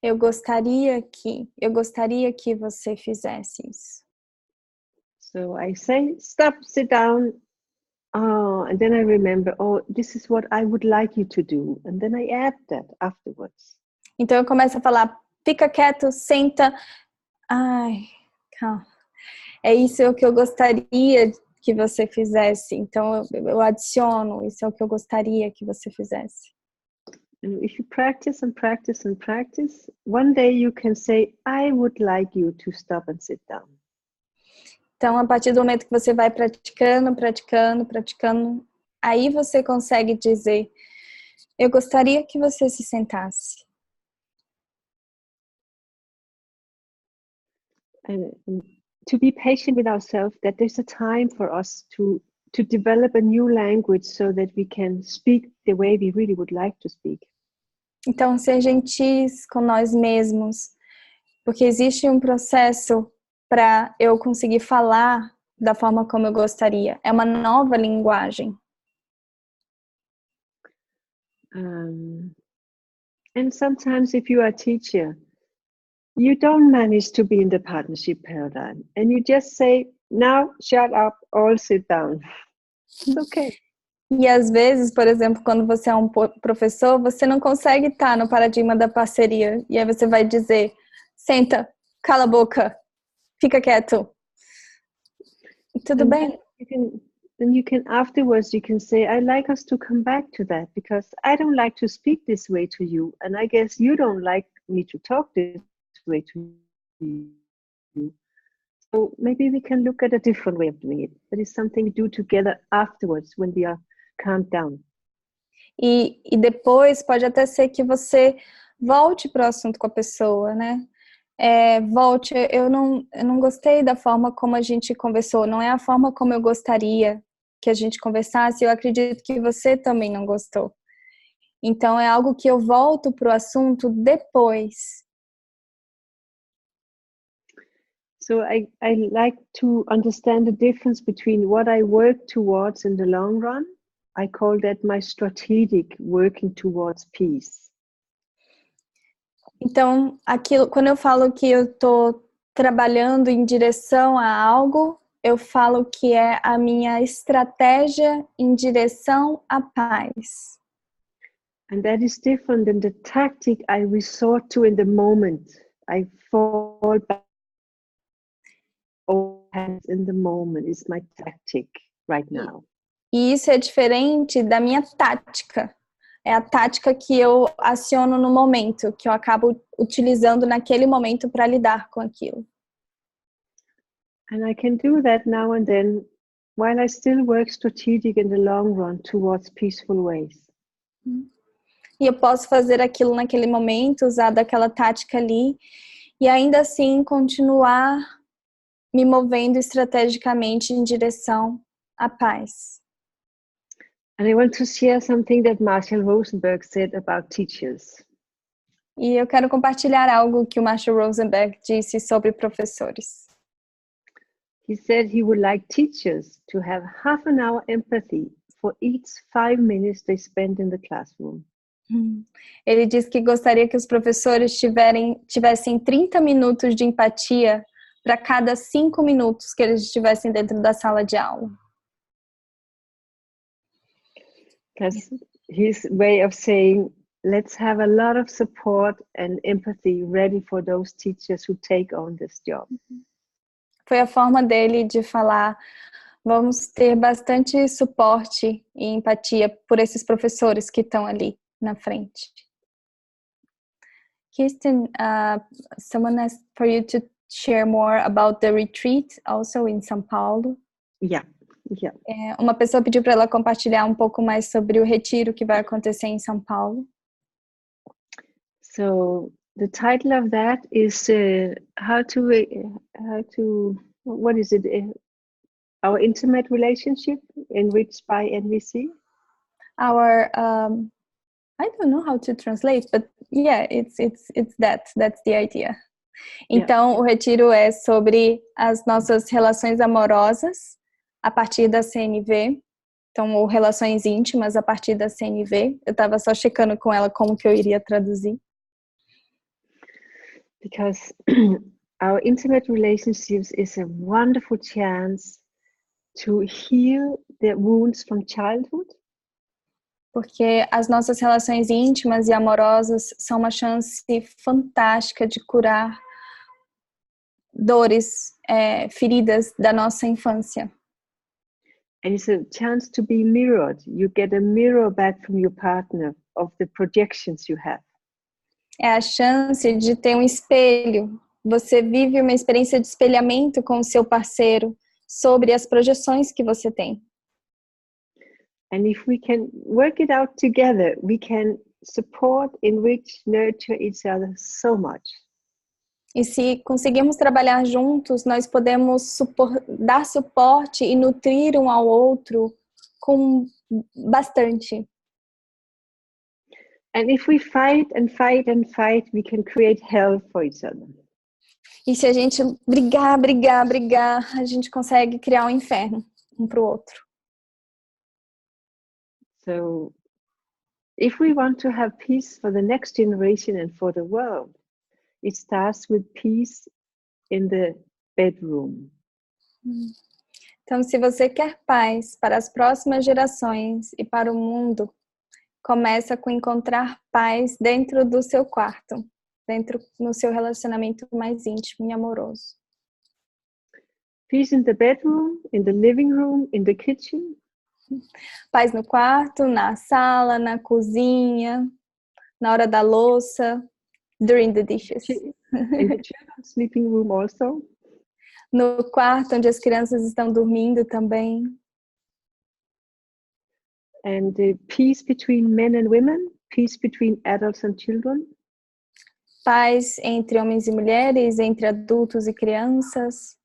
eu gostaria que você fizesse isso. So I say, stop, sit down. Oh, and then I remember, oh, this is what I would like you to do. And then I add that afterwards. Então eu começo a falar, fica quieto, senta. Ai, calma. É isso que eu gostaria que você fizesse. Então eu adiciono, isso é o que eu gostaria que você fizesse. And if you practice and practice and practice, one day you can say, I would like you to stop and sit down. Então, a partir do momento que você vai praticando, aí você consegue dizer, eu gostaria que você se sentasse. And to be patient with ourselves, that there's a time for us to develop a new language so that we can speak the way we really would like to speak. Então, ser gentis com nós mesmos, porque existe um processo para eu conseguir falar da forma como eu gostaria. É uma nova linguagem. And sometimes if you are a teacher, you don't manage to be in the partnership paradigm. And you just say, now, shut up, all sit down. It's okay. E às vezes, por exemplo, quando você é um professor, você não consegue estar no paradigma da parceria. E aí você vai dizer, senta, cala a boca, fica quieto. E tudo bem. Then you can afterwards, you can say, I'd like us to come back to that because I don't like to speak this way to you. And I guess you don't like me to talk this way to you. So maybe we can look at a different way of doing it. That is something we do together afterwards when we are calmed down. E depois pode até ser que você volte para o assunto com a pessoa, né? Volte, eu não gostei da forma como a gente conversou, não é a forma como eu gostaria que a gente conversasse, eu acredito que você também não gostou. Então é algo que eu volto para o assunto depois. So I like to understand the difference between what I work towards in the long run. I call that my strategic working towards peace. Então, quando eu falo que eu estou trabalhando em direção a algo, eu falo que é a minha estratégia em direção à paz. And that is different than the tactic I resort to in the moment. I fall back. All hands in the moment is my tactic right now. E isso é diferente da minha tática. É a tática que eu aciono no momento, que eu acabo utilizando naquele momento para lidar com aquilo. And I can do that now and then, while I still work strategic in the long run towards peaceful ways. E eu posso fazer aquilo naquele momento, usar daquela tática ali, e ainda assim continuar me movendo estrategicamente em direção à paz. And I want to share something that Marshall Rosenberg said about teachers. E eu quero compartilhar algo que o Marshall Rosenberg disse sobre professores. He said he would like teachers to have half an hour empathy for each 5 minutes they spend in the classroom. Ele disse que gostaria que os professores tivessem 30 minutos de empatia para cada 5 minutos que eles estivessem dentro da sala de aula. That's his way of saying, let's have a lot of support and empathy ready for those teachers who take on this job. Foi a forma dele de falar, vamos ter bastante suporte e empatia por esses professores que estão ali na frente. Kirsten, someone asked for you to share more about the retreat also in São Paulo. Yeah. Uma pessoa pediu para ela compartilhar um pouco mais sobre o retiro que vai acontecer em São Paulo. So the title of that is what is it? Our intimate relationship enriched by NVC. Our I don't know how to translate, but yeah, it's that's the idea. Então, o retiro é sobre as nossas relações amorosas a partir da CNV, então, ou relações íntimas a partir da CNV. Eu estava só checando com ela como que eu iria traduzir. Because our intimate relationships is a wonderful chance to heal the wounds from childhood. Porque as nossas relações íntimas e amorosas são uma chance fantástica de curar dores, feridas da nossa infância. And it's a chance to be mirrored. You get a mirror back from your partner of the projections you have. É a chance de ter um espelho. Você vive uma experiência de espelhamento com o seu parceiro sobre as projeções que você tem. And if we can work it out together, we can support, enrich, nurture each other so much. E se conseguirmos trabalhar juntos, nós podemos dar suporte e nutrir um ao outro com bastante. And if we fight and fight and fight, we can create hell for each other. E se a gente brigar, a gente consegue criar um inferno um para o outro. So, if we want to have peace for the next generation and for the world, it starts with peace in the bedroom. Então, se você quer paz para as próximas gerações e para o mundo, começa com encontrar paz dentro do seu quarto, no seu relacionamento mais íntimo e amoroso. Peace in the bedroom, in the living room, in the kitchen. Paz no quarto, na sala, na cozinha, na hora da louça, during the dishes. In the children's sleeping room also. No quarto onde as crianças estão dormindo também. And peace between men and women, peace between adults and children. Paz entre homens e mulheres, entre adultos e crianças.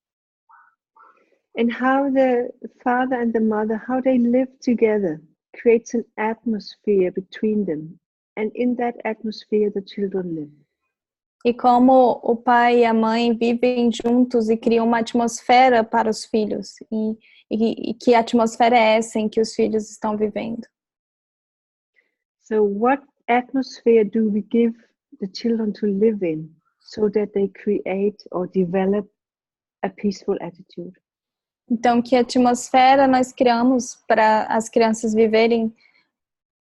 And how the father and the mother, how they live together, creates an atmosphere between them. And in that atmosphere, the children live. E como o pai e a mãe vivem juntos e criam uma atmosfera para os filhos. E que atmosfera é essa em que os filhos estão vivendo? So what atmosphere do we give the children to live in so that they create or develop a peaceful attitude? Então, que atmosfera nós criamos para as crianças viverem,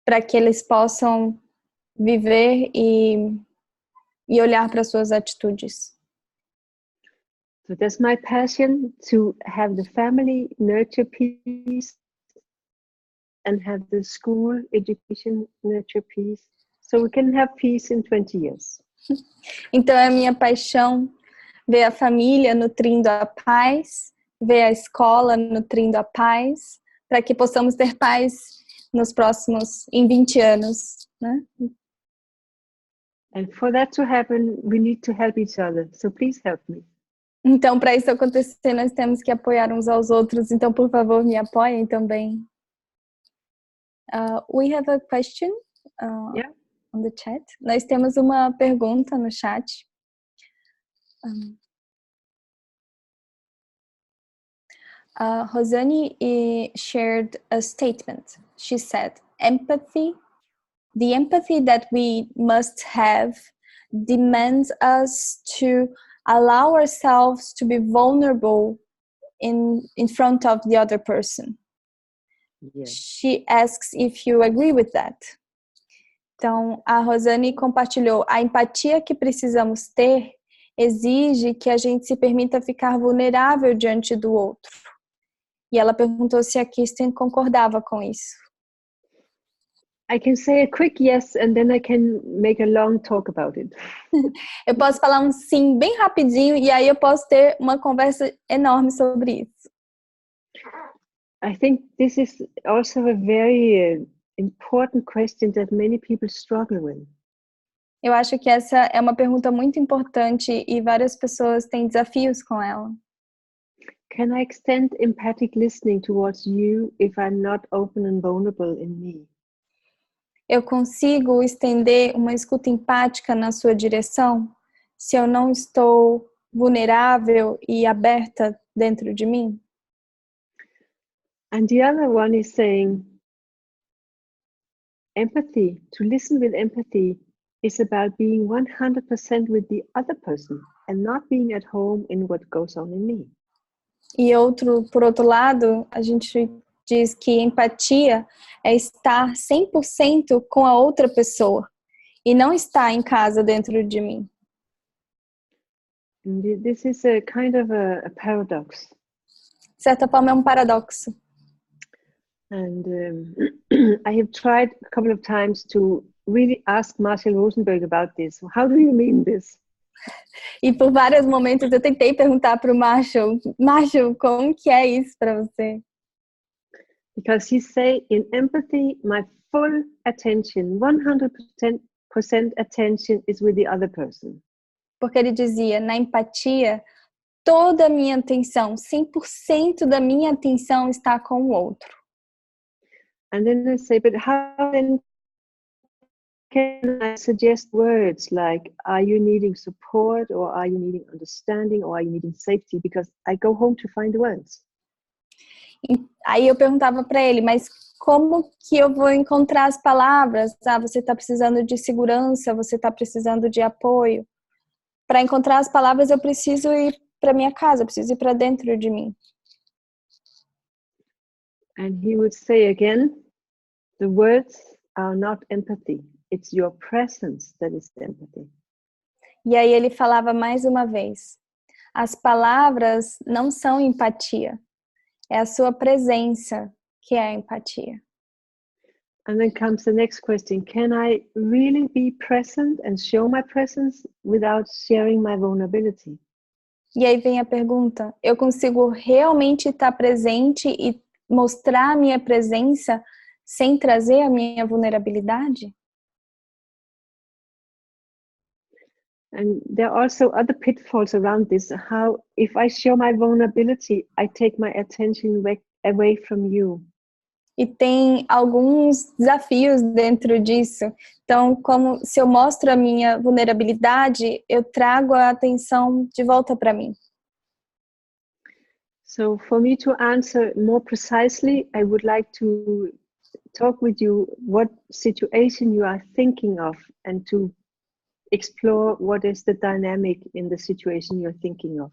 para que eles possam viver e olhar para suas atitudes. So that's my passion, to have the family nurture peace and have the school education nurture peace, so we can have peace in 20 years. Então é a minha paixão ver a família nutrindo a paz, ver a escola nutrindo a paz, para que possamos ter paz em 20 anos, né? And for that to happen, we need to help each other. So please help me. Então, para isso acontecer, nós temos que apoiar uns aos outros. Então, por favor, me apoiem também. We have a question on the chat. Nós temos uma pergunta no chat. Rosane shared a statement. She said, the empathy that we must have demands us to allow ourselves to be vulnerable in front of the other person. Yes. She asks if you agree with that. Então, a Rosane compartilhou: a empatia que precisamos ter exige que a gente se permita ficar vulnerável diante do outro. E ela perguntou se a Kirsten concordava com isso. I can say a quick yes and then I can make a long talk about it. Eu posso falar um sim bem rapidinho e aí eu posso ter uma conversa enorme sobre isso. I think this is also a very important question that many people struggle with. Eu acho que essa é uma pergunta muito importante e várias pessoas têm desafios com ela. Can I extend empathic listening towards you if I'm not open and vulnerable in me? Eu consigo estender uma escuta empática na sua direção se eu não estou vulnerável e aberta dentro de mim? And the other one is saying, empathy, to listen with empathy is about being 100% with the other person and not being at home in what goes on in me. E por outro lado, a gente diz que empatia é estar 100% com a outra pessoa e não estar em casa dentro de mim. This is a kind of a paradox. De certa forma, é um paradoxo. And I have tried a couple of times to really ask Marshall Rosenberg about this. How do you mean this? E por vários momentos eu tentei perguntar para o Marshall, como que é isso para você? Because he say, in empathy, my full attention, 100% attention is with the other person. Porque ele dizia, na empatia, toda a minha atenção, 100% da minha atenção está com o outro. And then I say, but how then can I suggest words like, are you needing support, or are you needing understanding, or are you needing safety? Because I go home to find the words. Aí eu perguntava para ele, mas como que eu vou encontrar as palavras? Você está precisando de segurança, você está precisando de apoio. Para encontrar as palavras eu preciso ir para minha casa, eu preciso ir para dentro de mim. And he would say again, the words are not empathy. It's your presence that is empathy. E aí ele falava mais uma vez, as palavras não são empatia. É a sua presença que é a empatia. And then comes the next question. Can I really be present and show my presence without sharing my vulnerability? E aí vem a pergunta, eu consigo realmente estar presente e mostrar a minha presença sem trazer a minha vulnerabilidade? And there are also other pitfalls around this. How, if I show my vulnerability, I take my attention away from you. E tem alguns desafios dentro disso. Então, como se eu mostro a minha vulnerabilidade, eu trago a atenção de volta para mim. So for me to answer more precisely, I would like to talk with you what situation you are thinking of and to explore what is the dynamic in the situation you're thinking of.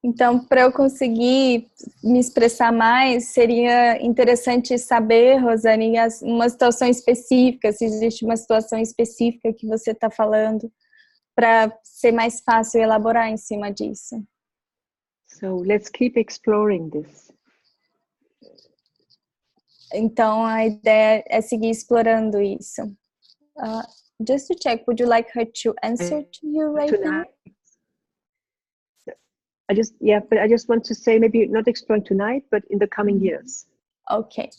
Então, para eu conseguir me expressar mais, seria interessante saber, Rosane, uma situação específica, se existe uma situação específica que você está falando, para ser mais fácil elaborar em cima disso. So let's keep exploring this. Então, a ideia é seguir explorando isso. Just to check, would you like her to answer to you right now? I just want to say, maybe not exploring tonight, but in the coming years. Ok,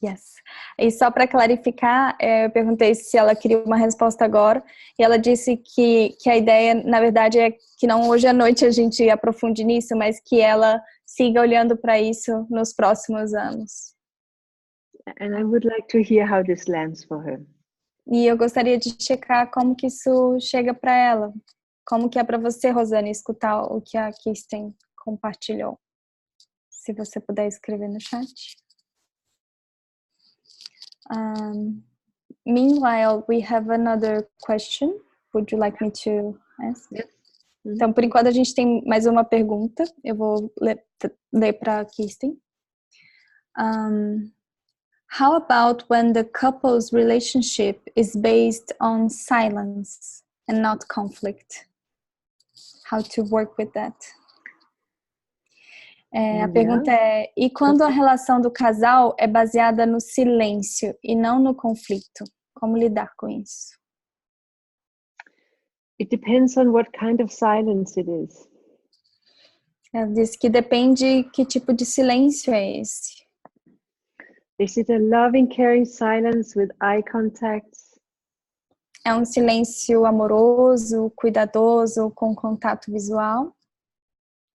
yes. E só para clarificar, eu perguntei se ela queria uma resposta agora, e ela disse que a ideia, na verdade, é que não hoje à noite a gente aprofunde nisso, mas que ela siga olhando para isso nos próximos anos. And I would like to hear how this lands for her. E eu gostaria de checar como que isso chega para ela. Como que é para você, Rosane, escutar o que a Kirsten compartilhou? Se você puder escrever no chat. Meanwhile, we have another question. Would you like me to ask? Yes. Então, por enquanto, a gente tem mais uma pergunta. Eu vou ler para a Kirsten. How about when the couple's relationship is based on silence and not conflict? How to work with that? A pergunta é, e quando a relação do casal é baseada no silêncio e não no conflito? Como lidar com isso? It depends on what kind of silence it is. Ela disse que depende que tipo de silêncio é esse. Is it a loving, caring silence with eye contact? É um silêncio amoroso, cuidadoso, com contato visual?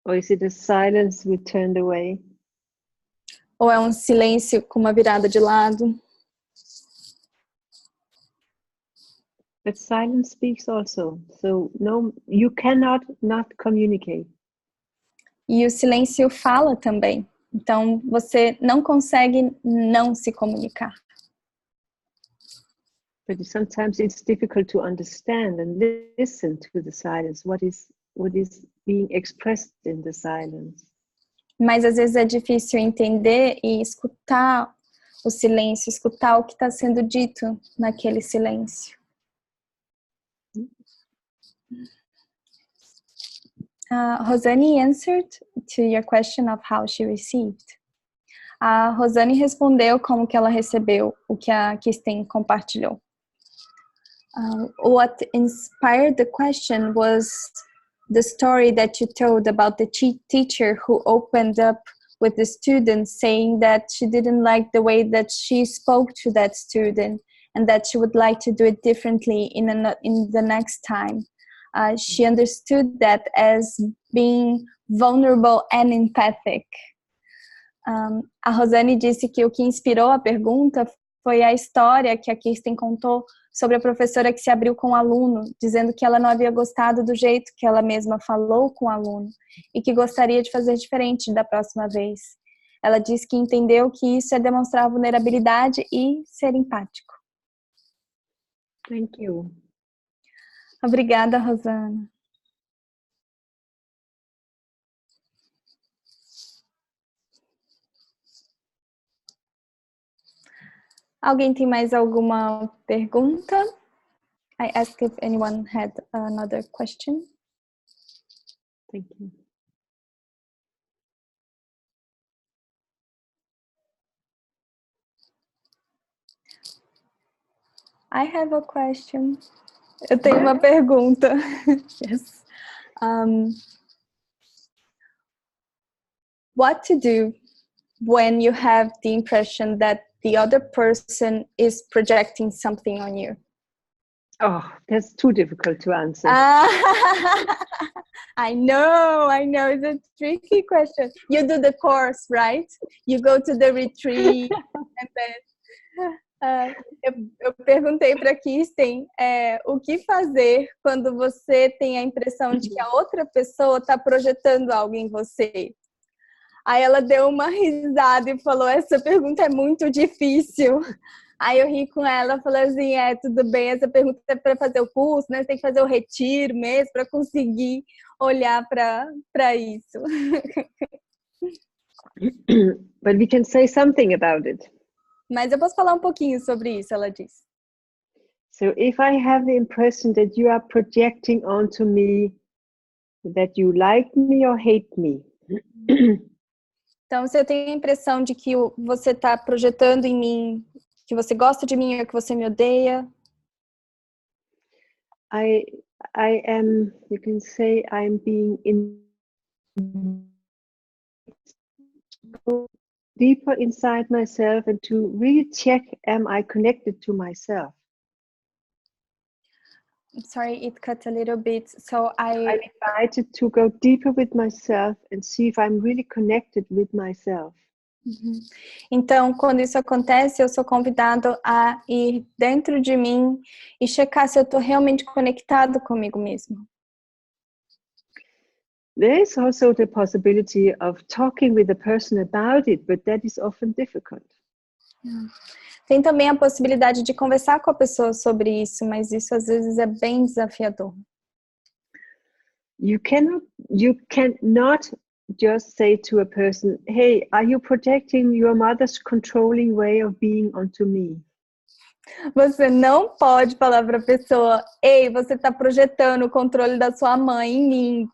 Or is it a silence we turned away? Ou é um silêncio com uma virada de lado? But silence speaks also. So no, you cannot not communicate. E o silêncio fala também. Então, você não consegue não se comunicar. But sometimes it's difficult to understand and listen to the silence. What is being expressed in the silence? Mas às vezes é difícil entender e escutar o silêncio, escutar o que está sendo dito naquele silêncio. Rosane answered to your question of how she received. A Rosane respondeu como que ela recebeu o que a Kirsten compartilhou. What inspired the question was the story that you told about the teacher who opened up with the student, saying that she didn't like the way that she spoke to that student and that she would like to do it differently in the next time. She understood that as being vulnerable and empathic. A Rosane disse que o que inspirou a pergunta foi a história que a Kirsten contou sobre a professora que se abriu com o aluno, dizendo que ela não havia gostado do jeito que ela mesma falou com o aluno e que gostaria de fazer diferente da próxima vez. Ela disse que entendeu que isso é demonstrar vulnerabilidade e ser empático. Thank you. Obrigada, Rosana. Alguém tem mais alguma pergunta? I asked if anyone had another question. Thank you. I have a question. Eu tenho uma pergunta. Yes. What to do when you have the impression that the other person is projecting something on you? Oh, that's too difficult to answer. I know, it's a tricky question. You do the course, right? You go to the retreat and then eu perguntei para Kirsten o que fazer quando você tem a impressão de que a outra pessoa está projetando algo em você. Aí ela deu uma risada e falou, essa pergunta é muito difícil, Aí eu ri com ela, falei assim, tudo bem, essa pergunta é para fazer o curso, né? Você tem que fazer o retiro mesmo para conseguir olhar para isso. But we can say something about it. Mas eu posso falar um pouquinho sobre isso, ela disse. So if I have the impression that you are projecting onto me that you like me or hate me. Então, se eu tenho a impressão de que você está projetando em mim que você gosta de mim ou que você me odeia, I am, you can say, I'm being deeper inside myself and to really check, am I connected to myself? Sorry, it cut a little bit. So I'm invited to go deeper with myself and see if I'm really connected with myself. Então, quando isso acontece, eu sou convidado a ir dentro de mim e checar se eu estou realmente conectado comigo mesmo. There is also the possibility of talking with a person about it, but that is often difficult. Tem também a possibilidade de conversar com a pessoa sobre isso, mas isso às vezes é bem desafiador. You cannot just say to a person, hey, are you projecting your mother's controlling way of being onto me? Você não pode falar para a pessoa, ei, você está projetando o controle da sua mãe em mim.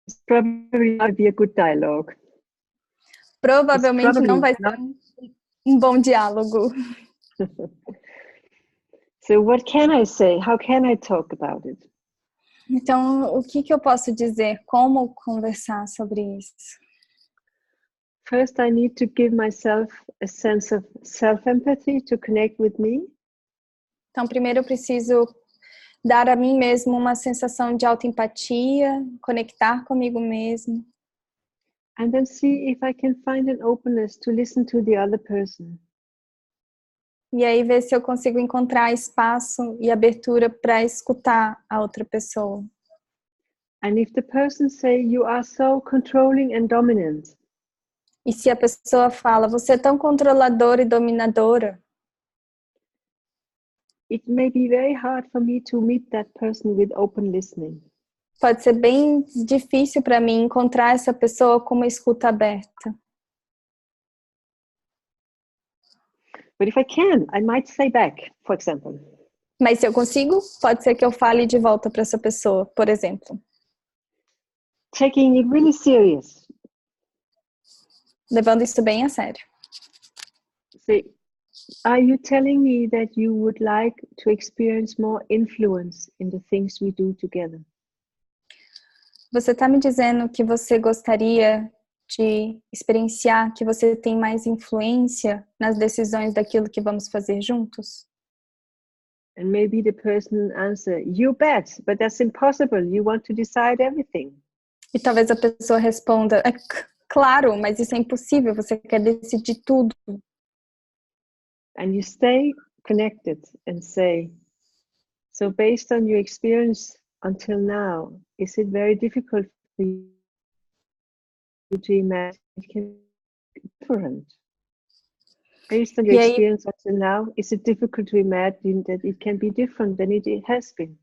It's probably not be a good dialogue. Provavelmente não vai ser um bom diálogo. So what can I say? How can I talk about it? Então, o que eu posso dizer? Como conversar sobre isso? First, I need to give myself a sense of self-empathy to connect with me. Então, primeiro eu preciso dar a mim mesmo uma sensação de autoempatia, conectar comigo mesmo. And then see if I can find an openness to listen to the other person. E aí ver se eu consigo encontrar espaço e abertura para escutar a outra pessoa. And if the person say, you are so controlling and dominant. E se a pessoa fala, você é tão controladora e dominadora, it may be very hard for me to meet that person with open listening. Pode ser bem difícil para mim encontrar essa pessoa com uma escuta aberta. But if I can, I might say back, for example. Mas se eu consigo, pode ser que eu fale de volta para essa pessoa, por exemplo. Taking it really serious. Levando isso bem a sério. Say, are you telling me that you would like to experience more influence in the things we do together? Você está me dizendo que você gostaria de experienciar que você tem mais influência nas decisões daquilo que vamos fazer juntos? And maybe the person answer, you bet, but that's impossible. You want to decide everything. E talvez a pessoa responda, claro, mas isso é impossível, você quer decidir tudo. And you stay connected and say, so based on your experience until now, is it very difficult for you to imagine it can be different? Based on your experience until now, is it difficult to imagine that it can be different than it has been?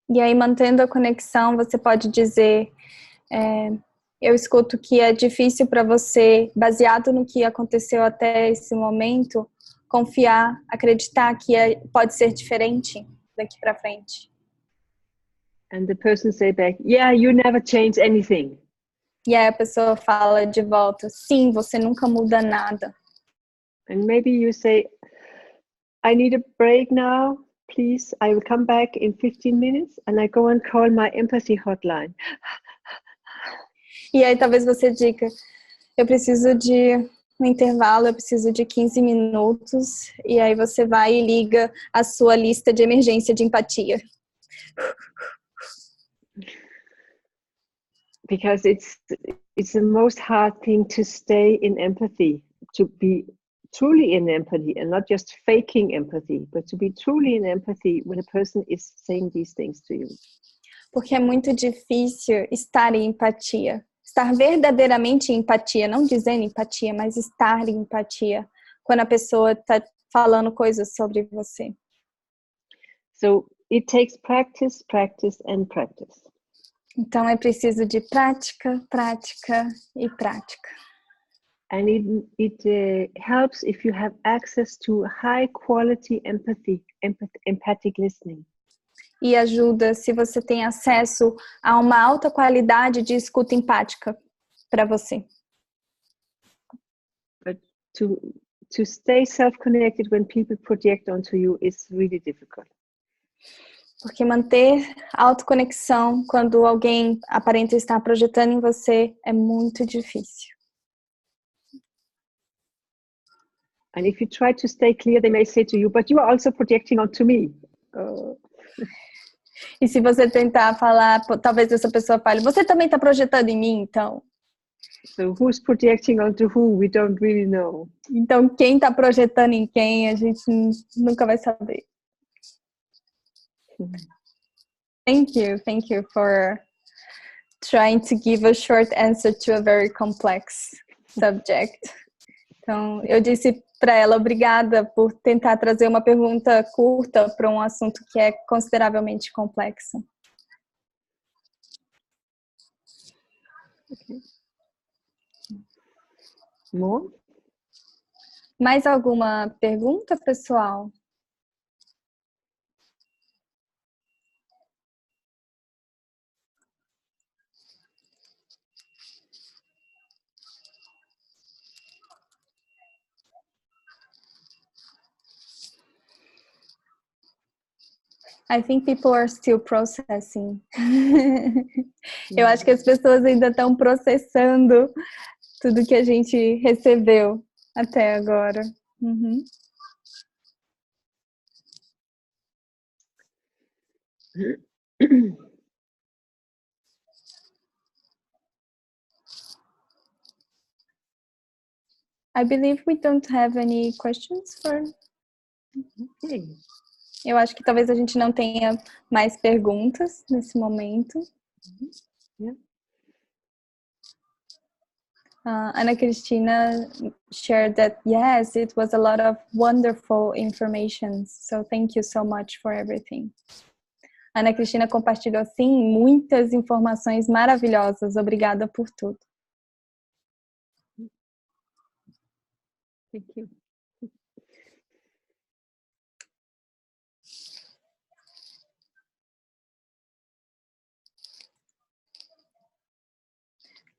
E aí, mantendo a conexão, você pode dizer, eu escuto que é difícil para você, baseado no que aconteceu até esse momento, confiar, acreditar que pode ser diferente daqui para frente. And the person say back, yeah, you never change anything. E aí a pessoa fala de volta, sim, você nunca muda nada. And maybe you say, I need a break now, please. I will come back in 15 minutes and I go and call my empathy hotline. E aí talvez você diga, eu preciso de um intervalo, eu preciso de 15 minutos. E aí você vai e liga a sua lista de emergência de empatia. Because it's the most hard thing to stay in empathy, to be truly in empathy and not just faking empathy, but to be truly in empathy when a person is saying these things to you. Porque é muito difícil estar em empatia, estar verdadeiramente em empatia, não dizendo empatia, mas estar em empatia quando a pessoa está falando coisas sobre você. So it takes practice, practice and practice. Então é preciso de prática, prática e prática. And it helps if you have access to high quality empathic listening. E ajuda se você tem acesso a uma alta qualidade de escuta empática para você. But to stay self-connected when people project onto you is really difficult. Porque manter autoconexão quando alguém aparenta estar projetando em você é muito difícil. And if you try to stay clear, they may say to you, but you are also projecting onto me. E se você tentar falar, talvez essa pessoa fale, você também está projetando em mim, então. So who's projecting onto who? We don't really know. Então, quem está projetando em quem, a gente nunca vai saber. Thank you for trying to give a short answer to a very complex subject. Então, eu disse para ela, obrigada por tentar trazer uma pergunta curta para um assunto que é consideravelmente complexo. Okay. More? Mais alguma pergunta, pessoal? I think people are still processing. Eu acho que as pessoas ainda estão processando tudo que a gente recebeu até agora. Uhum. I believe we don't have any questions for... Okay. Eu acho que talvez a gente não tenha mais perguntas nesse momento. Yeah. Ana Cristina shared that, yes, it was a lot of wonderful information. So thank you so much for everything. Ana Cristina compartilhou, sim, muitas informações maravilhosas. Obrigada por tudo. Thank you.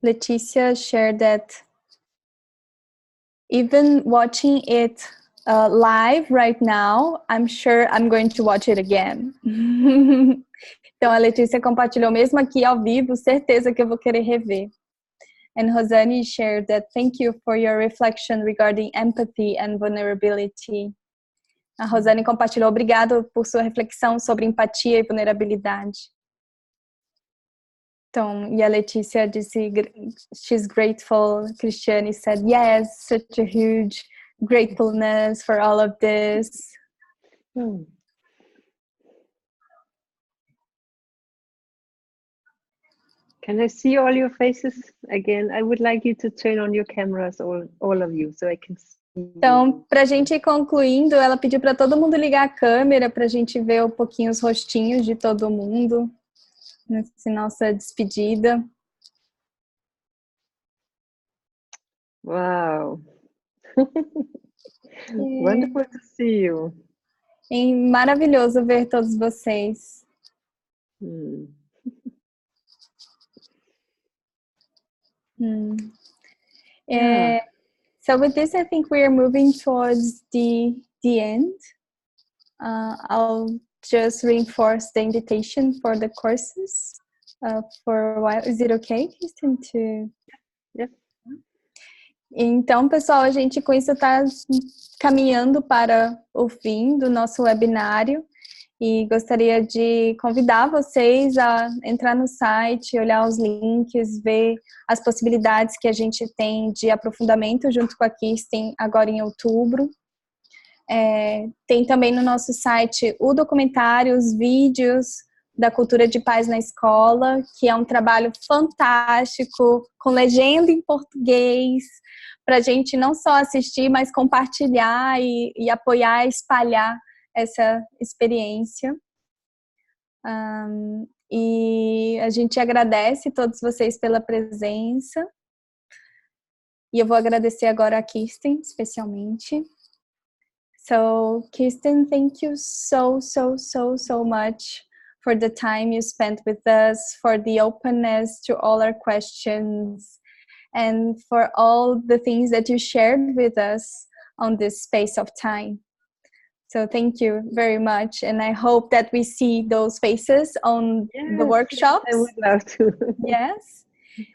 Leticia shared that even watching it live right now, I'm sure I'm going to watch it again. Então a Letícia compartilhou, mesmo aqui ao vivo, certeza que eu vou querer rever. And Rosane shared that, thank you for your reflection regarding empathy and vulnerability. A Rosane compartilhou, obrigado por sua reflexão sobre empatia e vulnerabilidade. Então, e a Letícia disse, she's grateful. Cristiane said, yes, such a huge gratefulness for all of this. Can I see all your faces again? I would like you to turn on your cameras, all of you, so I can see. Então, para a gente ir concluindo, ela pediu para todo mundo ligar a câmera para a gente ver um pouquinho os rostinhos de todo mundo nessa nossa despedida. Wow. Wonderful to see you. É maravilhoso ver todos vocês. Yeah. So with this, I think we are moving towards the end. I'll just reinforce the invitation for the courses for a while. Is it okay, Kirsten, to... Yes. Então, pessoal, a gente com isso está caminhando para o fim do nosso webinário e gostaria de convidar vocês a entrar no site, olhar os links, ver as possibilidades que a gente tem de aprofundamento junto com a Kirsten agora em outubro. Tem também no nosso site o documentário, os vídeos, da Cultura de Paz na Escola, que é um trabalho fantástico, com legenda em português, para a gente não só assistir, mas compartilhar e apoiar, espalhar essa experiência. E a gente agradece todos vocês pela presença. E eu vou agradecer agora a Kirsten, especialmente. So, Kirsten, thank you so much for the time you spent with us, for the openness to all our questions, and for all the things that you shared with us on this space of time. So thank you very much, and I hope that we see those faces on the workshops. I would love to. Yes.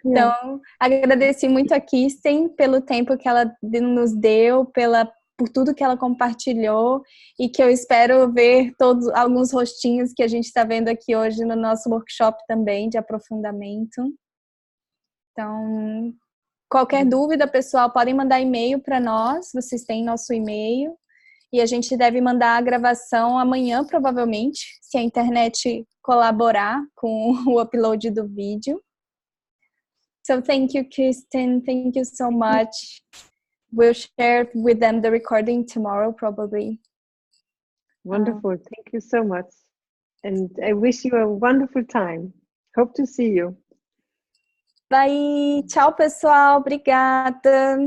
Então, agradeci muito a Kirsten pelo tempo que ela nos deu, por tudo que ela compartilhou, e que eu espero ver alguns rostinhos que a gente está vendo aqui hoje no nosso workshop também, de aprofundamento. Então, qualquer dúvida, pessoal, podem mandar e-mail para nós, vocês têm nosso e-mail, e a gente deve mandar a gravação amanhã, provavelmente, se a internet colaborar com o upload do vídeo. So thank you, Kirsten. Thank you so much. We'll share with them the recording tomorrow, probably. Wonderful. Thank you so much. And I wish you a wonderful time. Hope to see you. Bye. Tchau, pessoal. Obrigada.